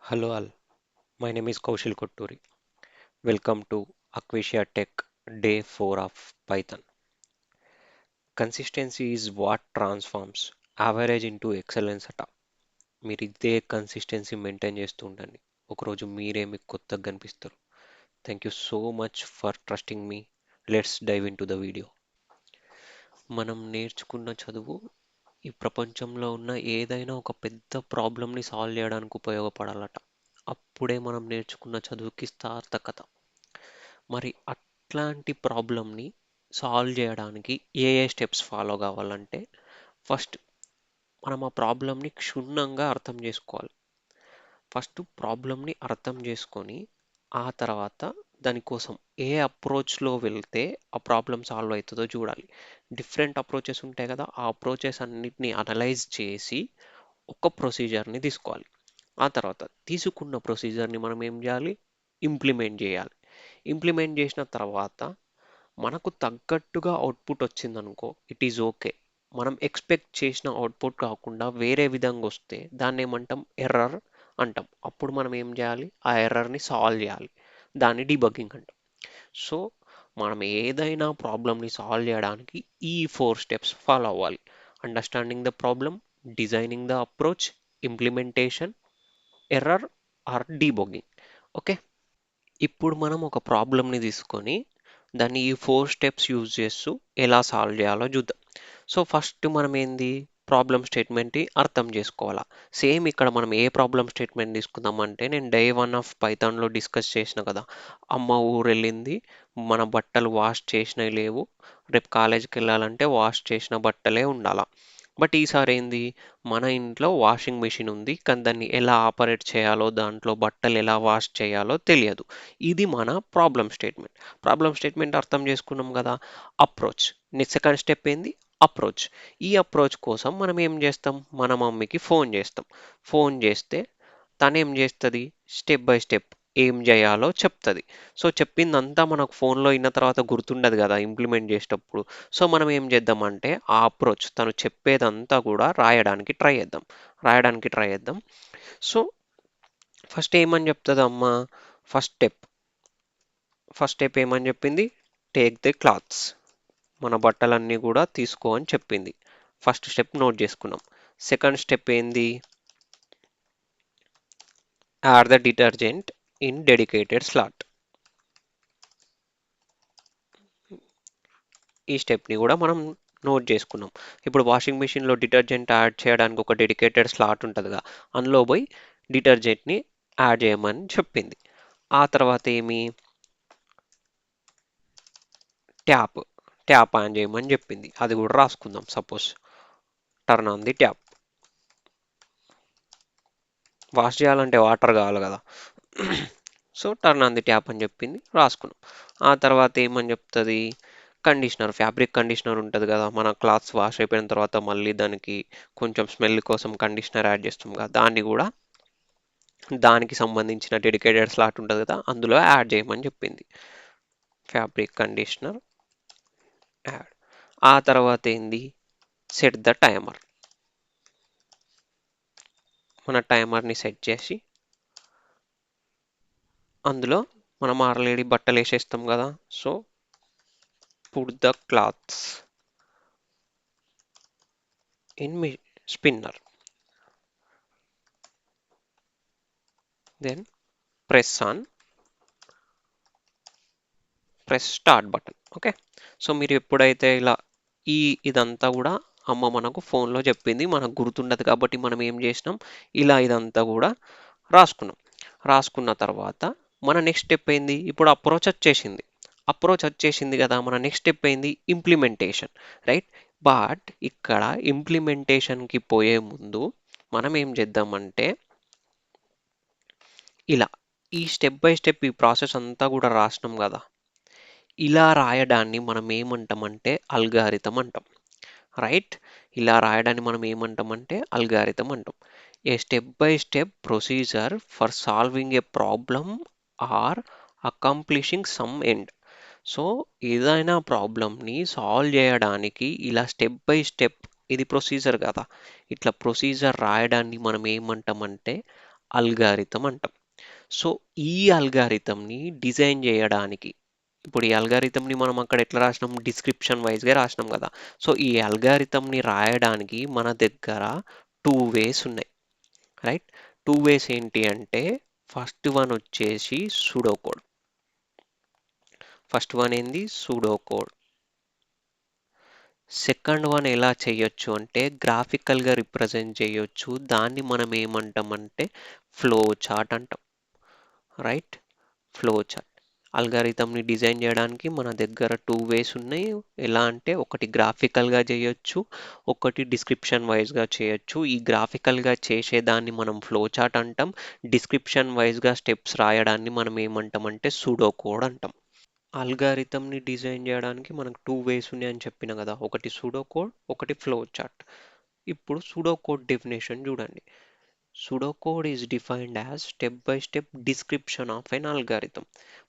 Hello all, my name is Kaushal Kotturi. Welcome to Aquasia Tech Day 4 of Python. Consistency is what transforms average into excellence అట. మీరు ఇదే consistency maintain చేస్తూ ఉండండి. ఒకరోజు మీరే మీకు కొత్తగా కనిపిస్తారు. Thank you so much for trusting me. Let's dive into the video. మనం నేర్చుకున్న చదువు ఈ ప్రపంచంలో ఉన్న ఏదైనా ఒక పెద్ద ప్రాబ్లమ్ని సాల్వ్ చేయడానికి ఉపయోగపడాలట. అప్పుడే మనం నేర్చుకున్న చదువుకి సార్థకత. మరి అట్లాంటి ప్రాబ్లమ్ని సాల్వ్ చేయడానికి ఏ ఏ స్టెప్స్ ఫాలో కావాలంటే ఫస్ట్ మనం ఆ ప్రాబ్లమ్ని క్షుణ్ణంగా అర్థం చేసుకోవాలి. ఫస్ట్ ప్రాబ్లమ్ని అర్థం చేసుకొని ఆ తర్వాత దానికోసం ఏ అప్రోచ్లో వెళ్తే ఆ ప్రాబ్లం సాల్వ్ అవుతుందో చూడాలి. డిఫరెంట్ అప్రోచెస్ ఉంటాయి కదా, ఆ అప్రోచెస్ అన్నిటిని అనలైజ్ చేసి ఒక ప్రొసీజర్ని తీసుకోవాలి. ఆ తర్వాత తీసుకున్న ప్రొసీజర్ని మనం ఏం చేయాలి, ఇంప్లిమెంట్ చేయాలి. ఇంప్లిమెంట్ చేసిన తర్వాత మనకు తగ్గట్టుగా అవుట్పుట్ వచ్చిందనుకో ఇట్ ఈజ్ ఓకే. మనం ఎక్స్పెక్ట్ చేసిన అవుట్పుట్ కాకుండా వేరే విధంగా వస్తే దాన్ని ఏమంటాం, ఎర్రర్ అంటాం. అప్పుడు మనం ఏం చేయాలి, ఆ ఎర్రర్ని సాల్వ్ చేయాలి. దాన్ని డీబగ్గింగ్ అంటాం. సో మనం ఏదైనా ప్రాబ్లమ్ని సాల్వ్ చేయడానికి ఈ 4 స్టెప్స్ ఫాలో అవ్వాలి. Understanding the problem, designing the approach, implementation, error or debugging. Okay, ఇప్పుడు మనం ఒక ప్రాబ్లమ్ని తీసుకొని దాన్ని ఈ 4 స్టెప్స్ యూజ్ చేస్తూ ఎలా సాల్వ్ చేయాలో చూద్దాం. సో ఫస్ట్ మనం ఏంది, ప్రాబ్లమ్ స్టేట్మెంట్ని అర్థం చేసుకోవాలా. సేమ్ ఇక్కడ మనం ఏ ప్రాబ్లమ్ స్టేట్మెంట్ తీసుకుందాం అంటే, నేను డే 1 ఆఫ్ పైథాన్లో డిస్కస్ చేసిన కదా, అమ్మ ఊరు వెళ్ళింది, మన బట్టలు వాష్ చేసినవి లేవు, రేపు కాలేజీకి వెళ్ళాలంటే వాష్ చేసిన బట్టలే ఉండాలా. బట్ ఈసారి ఏంది, మన ఇంట్లో వాషింగ్ మెషిన్ ఉంది కానీ దాన్ని ఎలా ఆపరేట్ చేయాలో, దాంట్లో బట్టలు ఎలా వాష్ చేయాలో తెలియదు. ఇది మన ప్రాబ్లమ్ స్టేట్మెంట్. ప్రాబ్లమ్ స్టేట్మెంట్ అర్థం చేసుకున్నాం కదా. అప్రోచ్, నెక్స్ట్ సెకండ్ స్టెప్ ఏంది, అప్రోచ్. ఈ అప్రోచ్ కోసం మనం ఏం చేస్తాం, మన మమ్మీకి ఫోన్ చేస్తాం. ఫోన్ చేస్తే తను ఏం చేస్తుంది, స్టెప్ బై స్టెప్ ఏం చేయాలో చెప్తుంది. సో చెప్పిందంతా మనకు ఫోన్లో అయిన తర్వాత గుర్తుండదు కదా ఇంప్లిమెంట్ చేసేటప్పుడు. సో మనం ఏం చేద్దామంటే ఆ అప్రోచ్ తను చెప్పేదంతా కూడా రాయడానికి ట్రై చేద్దాం. సో ఫస్ట్ ఏమని చెప్తుంది అమ్మ, ఫస్ట్ స్టెప్ ఫస్ట్ స్టెప్ ఏమని చెప్పింది, టేక్ ది క్లాత్స్, మన బట్టలన్నీ కూడా తీసుకో అని చెప్పింది. ఫస్ట్ స్టెప్ నోట్ చేసుకున్నాం. సెకండ్ స్టెప్ ఏంది, add the detergent in dedicated slot. ఈ స్టెప్ని కూడా మనం నోట్ చేసుకున్నాం. ఇప్పుడు వాషింగ్ మిషన్లో డిటర్జెంట్ యాడ్ చేయడానికి ఒక డెడికేటెడ్ స్లాట్ ఉంటుందిగా, అందులో పోయి డిటర్జెంట్ని యాడ్ చేయమని చెప్పింది. ఆ తర్వాత ఏమి, ట్యాప్ ట్యాప్ ఆన్ చేయమని చెప్పింది. అది కూడా రాసుకుందాం. Suppose turn on the tap. Wash చేయాలంటే వాటర్ కావాలి కదా, so turn on the tap అని చెప్పింది, రాసుకున్నాం. ఆ తర్వాత ఏమని చెప్తుంది, కండిషనర్, ఫ్యాబ్రిక్ కండిషనర్ ఉంటుంది కదా, మన క్లాత్స్ వాష్ అయిపోయిన తర్వాత మళ్ళీ దానికి కొంచెం స్మెల్ కోసం కండిషనర్ యాడ్ చేస్తాం కదా, దాన్ని కూడా దానికి సంబంధించిన డెడికేటెడ్ స్లాట్ ఉంటుంది కదా, అందులో యాడ్ చేయమని చెప్పింది. Fabric conditioner add. ఆ తర్వాత ఏంది, సెట్ ద టైమర్. మన టైమర్ని సెట్ చేసి అందులో మనం ఆల్రెడీ బట్టలు వేసేస్తాం కదా, so put the clothes in spinner, then press start button. Okay, so మీరు ఎప్పుడైతే ఇలా ఈ ఇదంతా కూడా అమ్మ మనకు ఫోన్లో చెప్పింది, మనకు గుర్తుండదు కాబట్టి మనం ఏం చేసినాం, ఇలా ఇదంతా కూడా రాసుకున్నాం. రాసుకున్న తర్వాత మన నెక్స్ట్ స్టెప్ ఏంది, ఇప్పుడు అప్రోచ్ వచ్చేసింది కదా, మన నెక్స్ట్ స్టెప్ ఏంది, ఇంప్లిమెంటేషన్. రైట్. బట్ ఇక్కడ ఇంప్లిమెంటేషన్కి పోయే ముందు మనం ఏం చేద్దామంటే, ఇలా ఈ స్టెప్ బై స్టెప్ ఈ ప్రాసెస్ అంతా కూడా రాసినాం కదా, ఇలా రాయడాన్ని మనం ఏమంటామంటే అల్గారిథం అంటాం. రైట్. ఇలా రాయడాన్ని మనం ఏమంటామంటే అల్గారిథం అంటాం. A step by step procedure for solving a problem or accomplishing some end. So ఏదైనా ప్రాబ్లమ్ని సాల్వ్ చేయడానికి ఇలా స్టెప్ బై స్టెప్, ఇది ప్రొసీజర్ కదా, ఇట్లా ప్రొసీజర్ రాయడాన్ని మనం ఏమంటామంటే అల్గారిథం అంటాం. సో ఈ అల్గారిథంని డిజైన్ చేయడానికి, ఇప్పుడు ఈ అల్గారిథంని మనం అక్కడ ఎట్లా రాసినాం, డిస్క్రిప్షన్ వైజ్గా రాసినాం కదా. సో ఈ అల్గారిథంని రాయడానికి మన దగ్గర టూ వేస్ ఉన్నాయి, రైట్. టూ వేస్ ఏంటి అంటే, ఫస్ట్ వన్ వచ్చేసి సూడో కోడ్. ఫస్ట్ వన్ ఏంది, సూడో కోడ్. సెకండ్ వన్ ఎలా చేయొచ్చు అంటే గ్రాఫికల్గా రిప్రజెంట్ చేయొచ్చు. దాన్ని మనం ఏమంటామంటే ఫ్లో చార్ట్ అంటాం, రైట్. Flow chart. అల్గారిథంని డిజైన్ చేయడానికి మన దగ్గర టూ వేస్ ఉన్నాయి. ఎలా అంటే ఒకటి గ్రాఫికల్గా చేయొచ్చు, ఒకటి డిస్క్రిప్షన్ వైజ్గా చేయొచ్చు. ఈ గ్రాఫికల్గా చేసేదాన్ని మనం ఫ్లో చార్ట్ అంటాం. డిస్క్రిప్షన్ వైజ్గా స్టెప్స్ రాయడాన్ని మనం ఏమంటామంటే సూడో కోడ్ అంటాం. అల్గారిథంని డిజైన్ చేయడానికి మనకు టూ వేస్ ఉన్నాయని చెప్పిన కదా, ఒకటి సూడో కోడ్, ఒకటి ఫ్లో చార్ట్. ఇప్పుడు సూడో కోడ్ డెఫినేషన్ చూడండి. Pseudocode is defined as step-by-step description of an algorithm.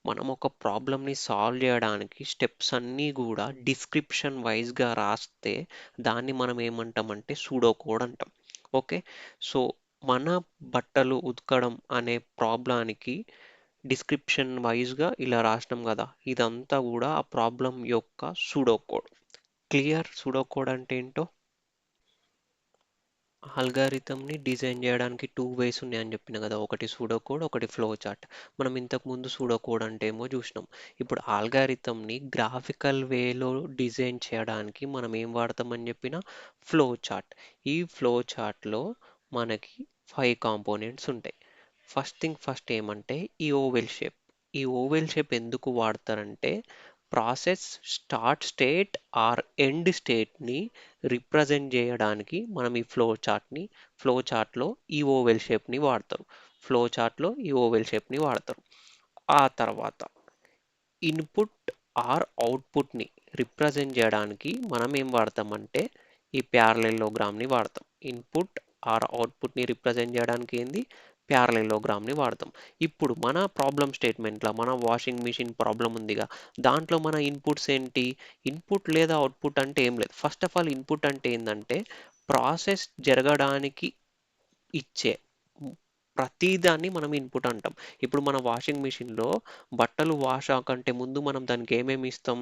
మనం ఒక ప్రాబ్లమ్ని సాల్వ్ చేయడానికి స్టెప్స్ అన్నీ కూడా డిస్క్రిప్షన్ వైజ్గా రాస్తే దాన్ని మనం ఏమంటామంటే సూడో కోడ్ అంటాం. ఓకే. సో మన బట్టలు ఉతకడం అనే ప్రాబ్లానికి డిస్క్రిప్షన్ వైజ్గా ఇలా రాసినాం కదా, ఇదంతా కూడా ఆ ప్రాబ్లం యొక్క pseudo code. Clear pseudo code అంటే ఏంటో. ఆల్గారిథంని డిజైన్ చేయడానికి టూ వేస్ ఉన్నాయని చెప్పిన కదా, ఒకటి సూడో కోడ్, ఒకటి ఫ్లో చార్ట్. మనం ఇంతకు ముందు సూడో కోడ్ అంటే ఏమో చూసినాం. ఇప్పుడు ఆల్గారిథంని గ్రాఫికల్ వేలో డిజైన్ చేయడానికి మనం ఏం వాడతామని చెప్పిన, ఫ్లో చార్ట్. ఈ ఫ్లో చార్ట్లో మనకి 5 కాంపోనెంట్స్ ఉంటాయి. ఫస్ట్ థింగ్ ఫస్ట్ ఏమంటే ఈ ఓవెల్ షేప్. ఈ ఓవెల్ షేప్ ఎందుకు వాడతారంటే process start state or end స్టేట్ని రిప్రజెంట్ చేయడానికి మనం ఈ ఫ్లో చార్ట్లో ఈ ఓవెల్ షేప్ని వాడతారు. ఫ్లో చార్ట్లో ఈ ఓవెల్ షేప్ని వాడతారు. ఆ తర్వాత ఇన్పుట్ ఆర్ అవుట్పుట్ని రిప్రజెంట్ చేయడానికి మనం ఏం వాడతామంటే ఈ ప్యారలెలోగ్రామ్ని వాడతాం. ఇన్పుట్ ఆర్ అవుట్పుట్ని రిప్రజెంట్ చేయడానికి ఏంది, ప్యారలెలోగ్రామ్ని వాడతాం. ఇప్పుడు మన ప్రాబ్లం స్టేట్మెంట్లో మన వాషింగ్ మిషన్ ప్రాబ్లం ఉందిగా, దాంట్లో మన ఇన్పుట్స్ ఏంటి, ఇన్పుట్ లేదా అవుట్పుట్ అంటే ఏం లేదు. ఫస్ట్ ఆఫ్ ఆల్ ఇన్పుట్ అంటే ఏంటంటే ప్రాసెస్ జరగడానికి ఇచ్చే ప్రతిదాన్ని మనం ఇన్పుట్ అంటాం. ఇప్పుడు మన వాషింగ్ మిషన్లో బట్టలు వాష్ కంటే ముందు మనం దానికి ఏమేమి ఇస్తాం,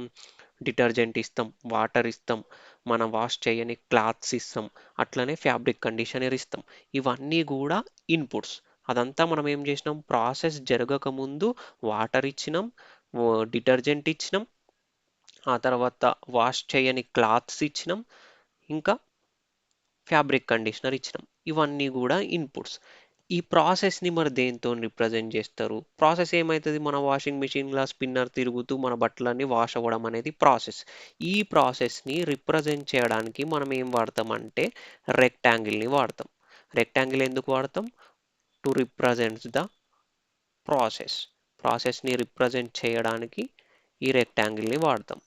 డిటర్జెంట్ ఇస్తాం, వాటర్ ఇస్తాం, మన వాష్ చేయని క్లాత్స్ ఇస్తాం, అట్లనే ఫ్యాబ్రిక్ కండిషనర్ ఇస్తాం. ఇవన్నీ కూడా ఇన్పుట్స్. అదంతా మనం ఏం చేసినాం, ప్రాసెస్ జరగక ముందు వాటర్ ఇచ్చినాం, డిటర్జెంట్ ఇచ్చినాం, ఆ తర్వాత వాష్ చేయని క్లాత్స్ ఇచ్చినాం, ఇంకా ఫ్యాబ్రిక్ కండిషనర్ ఇచ్చినాం. ఇవన్నీ కూడా ఇన్పుట్స్. ఈ ప్రాసెస్ని మరి దేంతో రిప్రజెంట్ చేస్తారు, ప్రాసెస్ ఏమవుతుంది, మన వాషింగ్ మిషన్లో స్పిన్నర్ తిరుగుతూ మన బట్టలన్నీ వాష్ అవ్వడం అనేది ప్రాసెస్. ఈ ప్రాసెస్ని రిప్రజెంట్ చేయడానికి మనం ఏం వాడతామంటే రెక్టాంగిల్ని వాడతాం. రెక్టాంగిల్ ఎందుకు వాడతాం, టు రిప్రజెంట్స్ ద ప్రాసెస్ని రిప్రజెంట్ చేయడానికి ఈ రెక్టాంగిల్ని వాడతాం.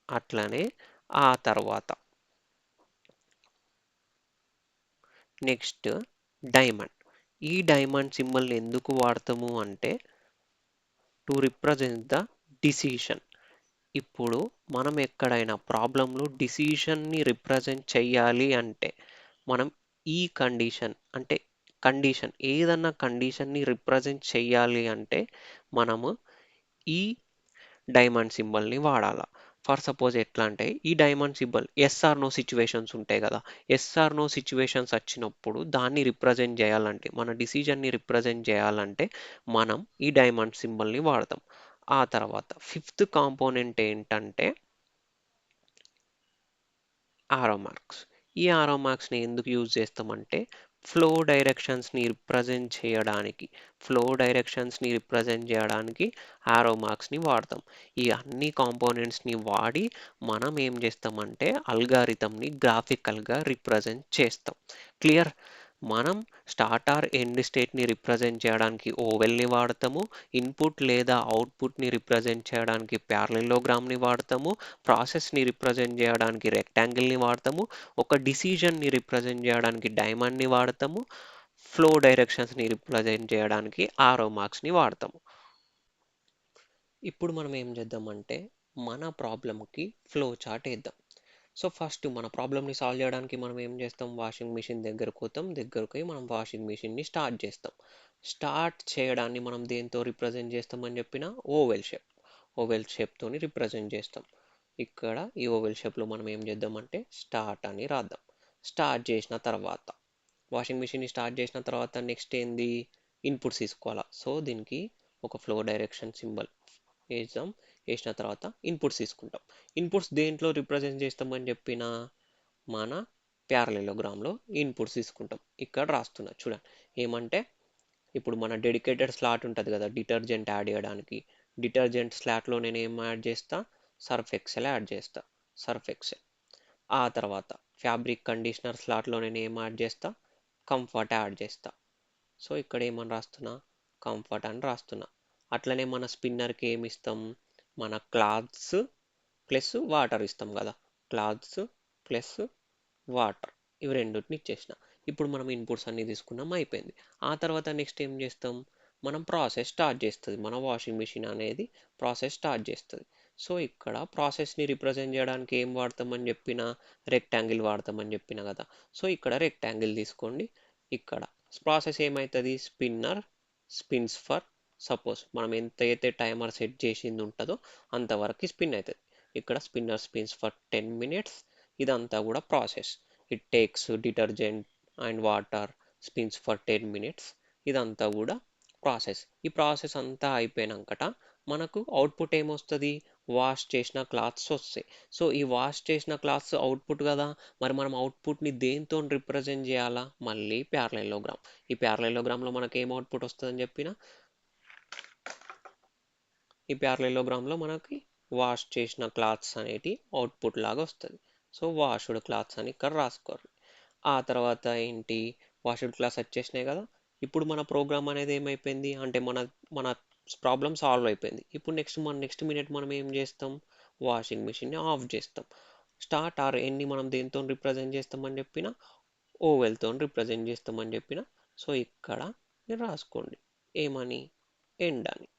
అట్లనే ఆ తర్వాత నెక్స్ట్ డైమండ్. ఈ డైమండ్ సింబల్ని ఎందుకు వాడతాము అంటే టు రిప్రజెంట్ ద డిసిషన్. ఇప్పుడు మనం ఎక్కడైనా ప్రాబ్లంలో డిసిషన్ని రిప్రజెంట్ చెయ్యాలి అంటే మనం ఈ కండిషన్ ఏదన్నా కండిషన్ని రిప్రజెంట్ చెయ్యాలి అంటే మనము ఈ డైమండ్ సింబల్ని వాడాలా. ఫర్ సపోజ్ ఎట్లా అంటే ఈ diamond symbol yes or no situations ఉంటాయి కదా, ఎస్ఆర్ నో సిచ్యువేషన్స్ వచ్చినప్పుడు దాన్ని రిప్రజెంట్ చేయాలంటే, మన డిసిజన్ని రిప్రజెంట్ చేయాలంటే మనం ఈ డైమండ్ సింబల్ని వాడతాం. ఆ తర్వాత ఫిఫ్త్ కాంపోనెంట్ ఏంటంటే ఆరో మార్క్స్. ఈ ఆరో మార్క్స్ని ఎందుకు యూజ్ చేస్తామంటే ఫ్లో డైరెక్షన్స్ని రిప్రజెంట్ చేయడానికి ఆరో మార్క్స్ని వాడతాం. ఈ అన్ని కాంపోనెంట్స్ని వాడి మనం ఏం చేస్తామంటే అల్గారిథంని గ్రాఫికల్గా రిప్రజెంట్ చేస్తాం. క్లియర్. మనం స్టార్ట్ ఆర్ ఎండ్ స్టేట్ని రిప్రజెంట్ చేయడానికి ఓవెల్ని వాడతాము, ఇన్పుట్ లేదా అవుట్పుట్ని రిప్రజెంట్ చేయడానికి ప్యారలెలోగ్రామ్ని వాడతాము, ప్రాసెస్ని రిప్రజెంట్ చేయడానికి రెక్టాంగిల్ని వాడతాము, ఒక డిసిజన్ని రిప్రజెంట్ చేయడానికి డైమండ్ని వాడతాము, ఫ్లో డైరెక్షన్స్ని రిప్రజెంట్ చేయడానికి ఆరో మార్క్స్ని వాడతాము. ఇప్పుడు మనం ఏం చేద్దామంటే మన ప్రాబ్లంకి ఫ్లో చార్ట్ వేద్దాం. సో ఫస్ట్ మన ప్రాబ్లమ్ని సాల్వ్ చేయడానికి మనం ఏం చేస్తాం, వాషింగ్ మిషన్ దగ్గరకు పోతాం, దగ్గరకు పోయి మనం వాషింగ్ మిషన్ని స్టార్ట్ చేస్తాం. స్టార్ట్ చేయడాన్ని మనం దేంతో రిప్రజెంట్ చేస్తామని చెప్పిన ఓవెల్ షేప్. ఓవెల్ షేప్తోని రిప్రజెంట్ చేస్తాం. ఇక్కడ ఈ ఓవెల్ షేప్లో మనం ఏం చేద్దామంటే స్టార్ట్ అని రాద్దాం. స్టార్ట్ చేసిన తర్వాత వాషింగ్ మిషన్ని స్టార్ట్ చేసిన తర్వాత నెక్స్ట్ ఏంది, ఇన్పుట్స్ తీసుకోవాలా. సో దీనికి ఒక ఫ్లో డైరెక్షన్ సింబల్ వేద్దాం. వేసిన తర్వాత ఇన్పుట్స్ తీసుకుంటాం. ఇన్పుట్స్ దేంట్లో రిప్రజెంట్ చేస్తామని చెప్పిన మన ప్యారలెలోగ్రామ్లో ఇన్పుట్స్ తీసుకుంటాం. ఇక్కడ రాస్తున్నా చూడండి ఏమంటే, ఇప్పుడు మన డెడికేటెడ్ స్లాట్ ఉంటుంది కదా డిటర్జెంట్ యాడ్ చేయడానికి. డిటర్జెంట్ స్లాట్లో నేను ఏం యాడ్ చేస్తా, సర్ఫ్ ఎక్సెల్ యాడ్ చేస్తా. Surf Excel. ఆ తర్వాత ఫ్యాబ్రిక్ కండిషనర్ స్లాట్లో నేను ఏం యాడ్ చేస్తా, కంఫర్ట్ యాడ్ చేస్తా. సో ఇక్కడ ఏమని రాస్తున్నా, కంఫర్ట్ అని రాస్తున్నా. అట్లనే మన స్పిన్నర్కి ఏమి ఇస్తాం, మన క్లాత్స్ ప్లస్ వాటర్ ఇస్తాం కదా. క్లాత్స్ ప్లస్ వాటర్, ఇవి రెండింటిని ఇచ్చేసిన. ఇప్పుడు మనం ఇన్పుట్స్ అన్ని తీసుకున్నాం, అయిపోయింది. ఆ తర్వాత నెక్స్ట్ ఏం చేస్తాం, మనం ప్రాసెస్ స్టార్ట్ చేస్తుంది. మన వాషింగ్ మిషన్ అనేది ప్రాసెస్ స్టార్ట్ చేస్తుంది. సో ఇక్కడ ప్రాసెస్ని రిప్రజెంట్ చేయడానికి ఏం వాడతామని చెప్పిన, రెక్టాంగిల్ వాడతామని చెప్పిన కదా. సో ఇక్కడ రెక్టాంగిల్ తీసుకోండి. ఇక్కడ ప్రాసెస్ ఏమవుతుంది, స్పిన్నర్ స్పిన్స్ ఫర్, సపోజ్ మనం ఎంత అయితే టైమర్ సెట్ చేసింది ఉంటుందో అంతవరకు స్పిన్ అవుతుంది. ఇక్కడ స్పిన్నర్ స్పిన్స్ ఫర్ 10 minutes. ఇదంతా కూడా process. It takes detergent and water, spins for 10 minutes. ఇదంతా కూడా ప్రాసెస్. ఈ ప్రాసెస్ అంతా అయిపోయినాకట మనకు అవుట్పుట్ ఏమొస్తుంది, వాష్ చేసిన క్లాత్స్ వస్తాయి. సో ఈ వాష్ చేసిన క్లాత్స్ అవుట్పుట్ కదా, మరి మనం అవుట్పుట్ని దేంతో రిప్రజెంట్ చేయాలా, మళ్ళీ ప్యారలెలోగ్రామ్. ఈ ప్యారలెలోగ్రామ్లో మనకి ఏం అవుట్పుట్ వస్తుందని చెప్పిన, ఈ ప్యారలెలోగ్రామ్లో మనకి వాష్ చేసిన క్లాత్స్ అనేటి అవుట్పుట్ లాగా వస్తుంది. సో వాష్డ్ క్లాత్స్ అని ఇక్కడ రాసుకోరు. ఆ తర్వాత ఏంటి, వాష్డ్ క్లాత్స్ వచ్చేసినాయి కదా. ఇప్పుడు మన ప్రోగ్రామ్ అనేది ఏమైపోయింది అంటే మన మన ప్రాబ్లమ్ సాల్వ్ అయిపోయింది. ఇప్పుడు నెక్స్ట్ మినిట్ మనం ఏం చేస్తాం, వాషింగ్ మిషన్ని ఆఫ్ చేస్తాం. స్టార్ట్ ఆర్ ఎన్ని మనం దేంతో రిప్రజెంట్ చేస్తామని చెప్పిన, ఓవెల్తో రిప్రజెంట్ చేస్తామని చెప్పిన. సో ఇక్కడ మీరు రాసుకోండి ఏమని, ఎండ్ అని.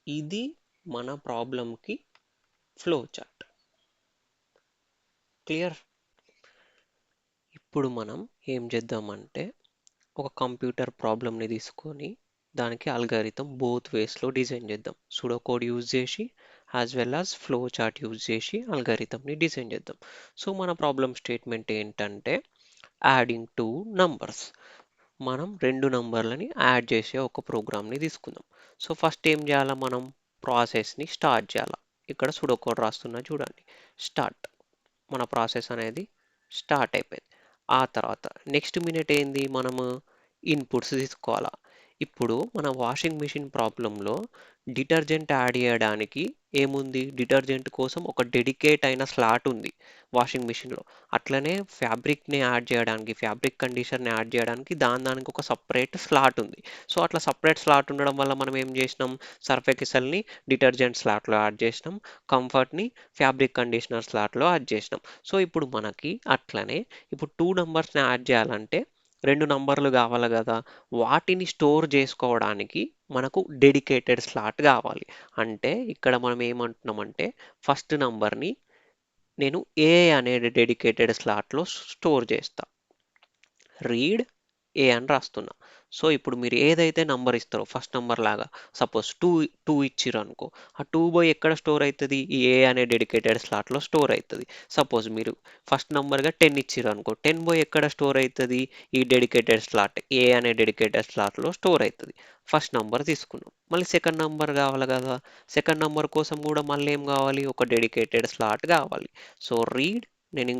ఇది మన ప్రాబ్లంకి ఫ్లో చార్ట్. క్లియర్. ఇప్పుడు మనం ఏం చేద్దామంటే, ఒక కంప్యూటర్ ప్రాబ్లమ్ని తీసుకొని దానికి అల్గారిథం బోత్ వేస్లో డిజైన్ చేద్దాం. సుడో కోడ్ యూజ్ చేసి as well as flow chart use చేసి అల్గారిథంని డిజైన్ చేద్దాం. సో మన ప్రాబ్లం స్టేట్మెంట్ ఏంటంటే, యాడింగ్ టూ నంబర్స్. మనం రెండు నంబర్లని యాడ్ చేసే ఒక ప్రోగ్రామ్ని తీసుకుందాం. సో ఫస్ట్ ఏం చేయాలా, మనం ప్రాసెస్ని స్టార్ట్ చేయాలా. ఇక్కడ సుడో కోడ్ రాస్తున్నా చూడండి. స్టార్ట్, మన ప్రాసెస్ అనేది స్టార్ట్ అయిపోయింది. ఆ తర్వాత నెక్స్ట్ మినిట్ ఏంది, మనము ఇన్పుట్స్ తీసుకోవాలా. ఇప్పుడు మన వాషింగ్ మిషన్ ప్రాబ్లంలో డిటర్జెంట్ యాడ్ చేయడానికి ఏముంది, డిటర్జెంట్ కోసం ఒక డెడికేట్ అయిన స్లాట్ ఉంది వాషింగ్ మిషన్లో. అట్లనే ఫ్యాబ్రిక్ని యాడ్ చేయడానికి, ఫ్యాబ్రిక్ కండిషనర్ని యాడ్ చేయడానికి దానికి ఒక సపరేట్ స్లాట్ ఉంది. సో అట్లా సపరేట్ స్లాట్ ఉండడం వల్ల మనం ఏం చేసినాం, సర్ఫ్ ఎక్సెల్ని డిటర్జెంట్ స్లాట్లో యాడ్ చేసినాం, కంఫర్ట్ని ఫ్యాబ్రిక్ కండిషనర్ స్లాట్లో యాడ్ చేసినాం. సో ఇప్పుడు మనకి అట్లనే ఇప్పుడు టూ నంబర్స్ని యాడ్ చేయాలంటే రెండు నంబర్లు కావాలి కదా. వాటిని స్టోర్ చేసుకోవడానికి మనకు డెడికేటెడ్ స్లాట్ కావాలి. అంటే ఇక్కడ మనం ఏమంటున్నామంటే, ఫస్ట్ నంబర్ని నేను ఏ అనే డెడికేటెడ్ స్లాట్లో స్టోర్ చేస్తా. రీడ్ ఏ అని రాస్తున్నా. సో ఇప్పుడు మీరు ఏదైతే నంబర్ ఇస్తారో ఫస్ట్ నంబర్ లాగా, సపోజ్ టూ ఇచ్చిర్రు అనుకో, ఆ టూ బై ఎక్కడ స్టోర్ అవుతుంది, ఈ ఏ అనే డెడికేటెడ్ స్లాట్లో స్టోర్ అవుతుంది. సపోజ్ మీరు ఫస్ట్ నంబర్గా 10 ఇచ్చిర్రు అనుకో, 10 బై ఎక్కడ స్టోర్ అవుతుంది, ఈ డెడికేటెడ్ స్లాట్ ఏ అనే డెడికేటెడ్ స్లాట్లో స్టోర్ అవుతుంది. ఫస్ట్ నంబర్ తీసుకున్నాం. మళ్ళీ సెకండ్ నంబర్ కావాలి కదా, సెకండ్ నంబర్ కోసం కూడా మళ్ళీ ఏం కావాలి, ఒక డెడికేటెడ్ స్లాట్ కావాలి. సో రీడ్, నేను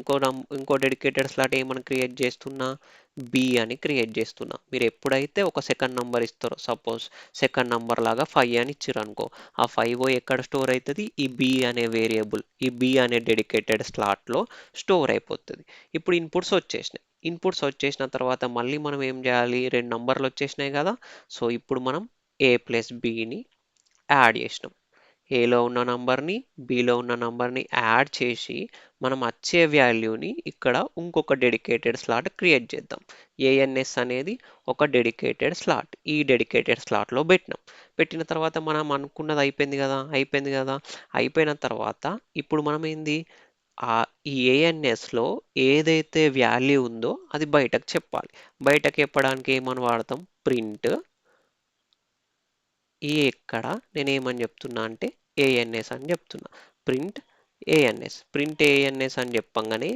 ఇంకో డెడికేటెడ్ స్లాట్ ఏమని క్రియేట్ చేస్తున్నా, బి అని క్రియేట్ చేస్తున్నా. మీరు ఎప్పుడైతే ఒక సెకండ్ నంబర్ ఇస్తారో, సపోజ్ సెకండ్ నంబర్ లాగా 5 అని ఇచ్చారు అనుకో, ఆ 5 ఎక్కడ స్టోర్ అవుతుంది, ఈ బి అనే వేరియబుల్, ఈ బి అనే డెడికేటెడ్ స్లాట్లో స్టోర్ అయిపోతుంది. ఇప్పుడు ఇన్పుట్స్ వచ్చేసినాయి. ఇన్పుట్స్ వచ్చేసిన తర్వాత మళ్ళీ మనం ఏం చేయాలి, రెండు నంబర్లు వచ్చేసినాయి కదా. సో ఇప్పుడు మనం ఏ ప్లస్ బిని యాడ్ చేసినాం. ఏలో ఉన్న నంబర్ని బిలో ఉన్న నంబర్ని యాడ్ చేసి మనం వచ్చే వాల్యూని ఇక్కడ ఇంకొక డెడికేటెడ్ స్లాట్ క్రియేట్ చేద్దాం. ఏఎన్ఎస్ అనేది ఒక డెడికేటెడ్ స్లాట్, ఈ డెడికేటెడ్ స్లాట్లో పెట్టిన తర్వాత మనం అనుకున్నది అయిపోయింది కదా. అయిపోయిన తర్వాత ఇప్పుడు మనం ఏంది, ఆ ఈ ఏఎన్ఎస్లో ఏదైతే వాల్యూ ఉందో అది బయటకు చెప్పాలి. బయటకు చెప్పడానికి ఏమని వాడతాం, ప్రింట్ ఈ ఎక్కడ నేనేమని చెప్తున్నా అంటే ఏఎన్ఎస్ అని చెప్తున్నా. ప్రింట్ ఏఎన్ఎస్, ప్రింట్ ఏఎన్ఎస్ అని చెప్పంగానే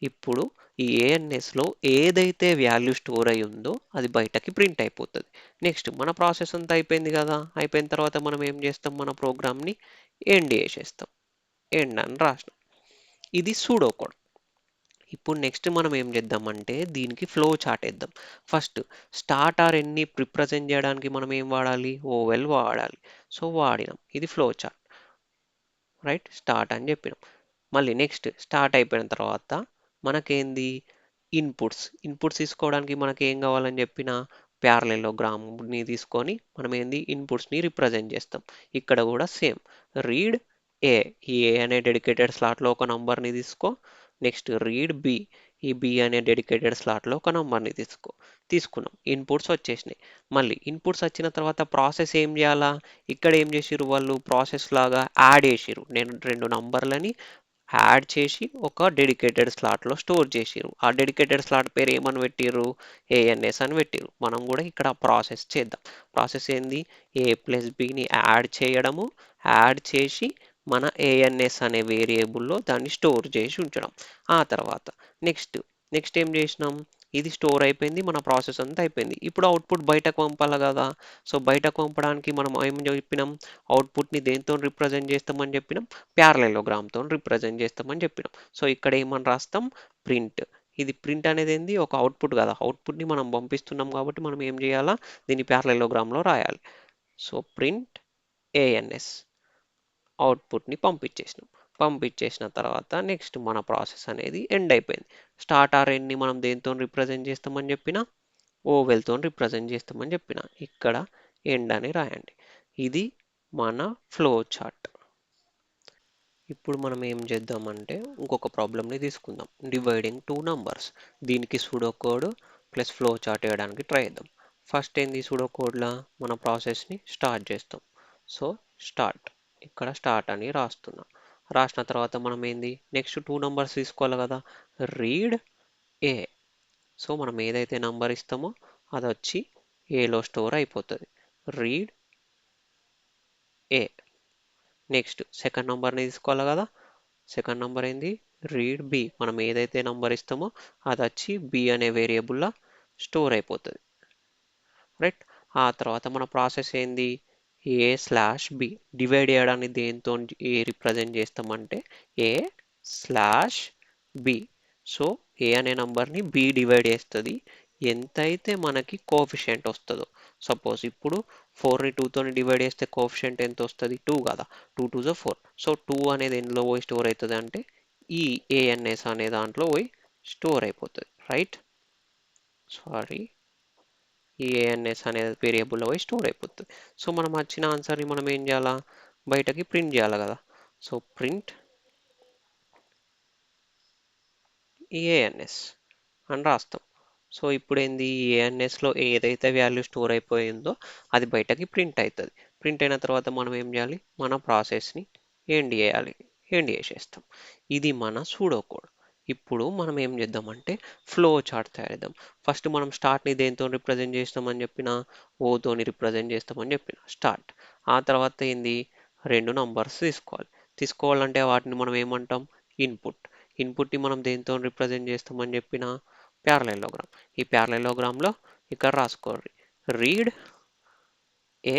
ఇప్పుడు ఈ ఏఎన్ఎస్లో ఏదైతే వాల్యూ స్టోర్ అయి ఉందో అది బయటకి ప్రింట్ అయిపోతుంది. నెక్స్ట్ మన ప్రాసెస్ అంతా అయిపోయింది కదా, అయిపోయిన తర్వాత మనం ఏం చేస్తాం, మన ప్రోగ్రామ్ని ఎండ్ చేసేస్తాం. ఎండ్ అని రాసినాం. ఇది సూడో కోడ్. ఇప్పుడు నెక్స్ట్ మనం ఏం చేద్దామంటే దీనికి ఫ్లో చార్ట్ వేద్దాం. ఫస్ట్ స్టార్ట్ ఆర్ ఎన్ని రిప్రజెంట్ చేయడానికి మనం ఏం వాడాలి, ఓవెల్ వాడాలి. సో వాడినాం, ఇది ఫ్లో చార్ట్. రైట్, స్టార్ట్ అని చెప్పినాం. మళ్ళీ నెక్స్ట్ స్టార్ట్ అయిపోయిన తర్వాత మనకేంది, ఇన్పుట్స్ తీసుకోవడానికి మనకి ఏం కావాలని చెప్పిన ప్యారలెలోగ్రామ్ని తీసుకొని మనం ఏంది ఇన్పుట్స్ని రిప్రజెంట్ చేస్తాం. ఇక్కడ కూడా సేమ్, రీడ్ ఏ, ఈ ఏ అనే డెడికేటెడ్ స్లాట్లో ఒక నంబర్ని తీసుకో. నెక్స్ట్ రీడ్ బి, ఈ బి అనే డెడికేటెడ్ స్లాట్లో ఒక నంబర్ని తీసుకున్నాం. ఇన్పుట్స్ వచ్చేసినాయి. మళ్ళీ ఇన్పుట్స్ వచ్చిన తర్వాత ప్రాసెస్ ఏం చేయాలా, ఇక్కడ ఏం చేసిర్రు వాళ్ళు, ప్రాసెస్ లాగా యాడ్ చేసిర్రు. నేను రెండు నంబర్లని యాడ్ చేసి ఒక డెడికేటెడ్ స్లాట్లో స్టోర్ చేసిర్రు. ఆ డెడికేటెడ్ స్లాట్ పేరు ఏమని పెట్టిర్రు, ఏఎన్ఎస్ అని పెట్టిర్రు. మనం కూడా ఇక్కడ ప్రాసెస్ చేద్దాం. ప్రాసెస్ ఏంది, ఏ ప్లస్ బిని యాడ్ చేయడము, యాడ్ చేసి మన ఏఎన్ఎస్ అనే వేరియబుల్లో దాన్ని స్టోర్ చేసి ఉంచడం. ఆ తర్వాత నెక్స్ట్ నెక్స్ట్ ఏం చేసినాం, ఇది స్టోర్ అయిపోయింది, మన ప్రాసెస్ అంతా అయిపోయింది. ఇప్పుడు అవుట్పుట్ బయటకు పంపాలి కదా. సో బయటకు పంపడానికి మనం ఏం చెప్పినాం, అవుట్పుట్ని దేంతో రిప్రజెంట్ చేస్తామని చెప్పినాం, ప్యారలెలోగ్రామ్తో రిప్రజెంట్ చేస్తామని చెప్పినాం. సో ఇక్కడ ఏమని రాస్తాం, ప్రింట్. ఇది ప్రింట్ అనేది ఏంది, ఒక అవుట్పుట్ కదా, అవుట్పుట్ని మనం పంపిస్తున్నాం కాబట్టి మనం ఏం చేయాలా, దీన్ని ప్యారలెలోగ్రామ్లో రాయాలి. సో ప్రింట్ ఏఎన్ఎస్, అవుట్పుట్ని పంపించేసినాం. పంపించేసిన తర్వాత నెక్స్ట్ మన ప్రాసెస్ అనేది ఎండ్ అయిపోయింది. స్టార్ట్ ఆర్ ఎండ్ని మనం దేంతో రిప్రజెంట్ చేస్తామని చెప్పిన, ఓవెల్తో రిప్రజెంట్ చేస్తామని చెప్పిన. ఇక్కడ ఎండ్ అని రాయండి. ఇది మన ఫ్లో చార్ట్. ఇప్పుడు మనం ఏం చేద్దామంటే ఇంకొక ప్రాబ్లమ్ని తీసుకుందాం, డివైడింగ్ టూ నంబర్స్. దీనికి pseudo code plus flow chart వేయడానికి ట్రై చేద్దాం. ఫస్ట్ ఏంది, సూడో కోడ్లా మన ప్రాసెస్ని స్టార్ట్ చేస్తాం. సో స్టార్ట్, ఇక్కడ స్టార్ట్ అని రాస్తున్నా. రాసిన తర్వాత మనం ఏంది, నెక్స్ట్ టూ నంబర్స్ తీసుకోవాలి కదా, రీడ్ ఏ. సో మనం ఏదైతే నంబర్ ఇస్తామో అది వచ్చి ఏలో స్టోర్ అయిపోతుంది, రీడ్ ఏ. నెక్స్ట్ సెకండ్ నంబర్ని తీసుకోవాలి కదా, సెకండ్ నంబర్ ఏంది, రీడ్ బి. మనం ఏదైతే నంబర్ ఇస్తామో అది వచ్చి బి అనే వేరియబుల్లో స్టోర్ అయిపోతుంది. రైట్, ఆ తర్వాత మన ప్రాసెస్ ఏంది, ఏ స్లాష్ బి. డివైడ్ చేయడాన్ని దేంతో ఏ రిప్రజెంట్ చేస్తామంటే ఏ స్లాష్ బి. సో ఏ అనే నంబర్ని బి డివైడ్ చేస్తుంది, ఎంతైతే మనకి కోఫిషియంట్ వస్తుందో. సపోజ్ ఇప్పుడు 4ని 2తో డివైడ్ చేస్తే కోఫిషియంట్ ఎంత వస్తుంది, 2 కదా, 2 2 4. సో 2 అనేది ఎందులో పోయి స్టోర్ అవుతుంది అంటే ఈ ఏఎన్ఎస్ అనే దాంట్లో పోయి స్టోర్ అయిపోతుంది. రైట్, సారీ, ఈ ఏఎన్ఎస్ అనే వేరియబుల్లో పోయి స్టోర్ అయిపోతుంది. సో మనం వచ్చిన ఆన్సర్ని మనం ఏం చేయాలా, బయటకి ప్రింట్ చేయాలి కదా. సో ప్రింట్ ఏఎన్ఎస్ అని రాస్తాం. సో ఇప్పుడు ఏంది, ఏఎన్ఎస్లో ఏదైతే వాల్యూ స్టోర్ అయిపోయిందో అది బయటకి ప్రింట్ అవుతుంది. ప్రింట్ అయిన తర్వాత మనం ఏం చేయాలి, మన ప్రాసెస్ని ఎండ్ చేయాలి. ఎండ్ చేసేస్తాం. ఇది మన సూడో కోడ్. ఇప్పుడు మనం ఏం చేద్దామంటే ఫ్లో చార్ట్ తయారు. ఫస్ట్ మనం స్టార్ట్ని దేంతో రిప్రజెంట్ చేస్తామని చెప్పిన, ఓతోని రిప్రజెంట్ చేస్తామని చెప్పిన స్టార్ట్. ఆ తర్వాత ఏంది, రెండు నంబర్స్ తీసుకోవాలంటే వాటిని మనం ఏమంటాం, ఇన్పుట్. ఇన్పుట్ని మనం దేంతో రిప్రజెంట్ చేస్తామని చెప్పిన, ప్యారలెలోగ్రామ్. ఈ ప్యారలెలోగ్రామ్లో ఇక్కడ రాసుకోండి, రీడ్ ఏ,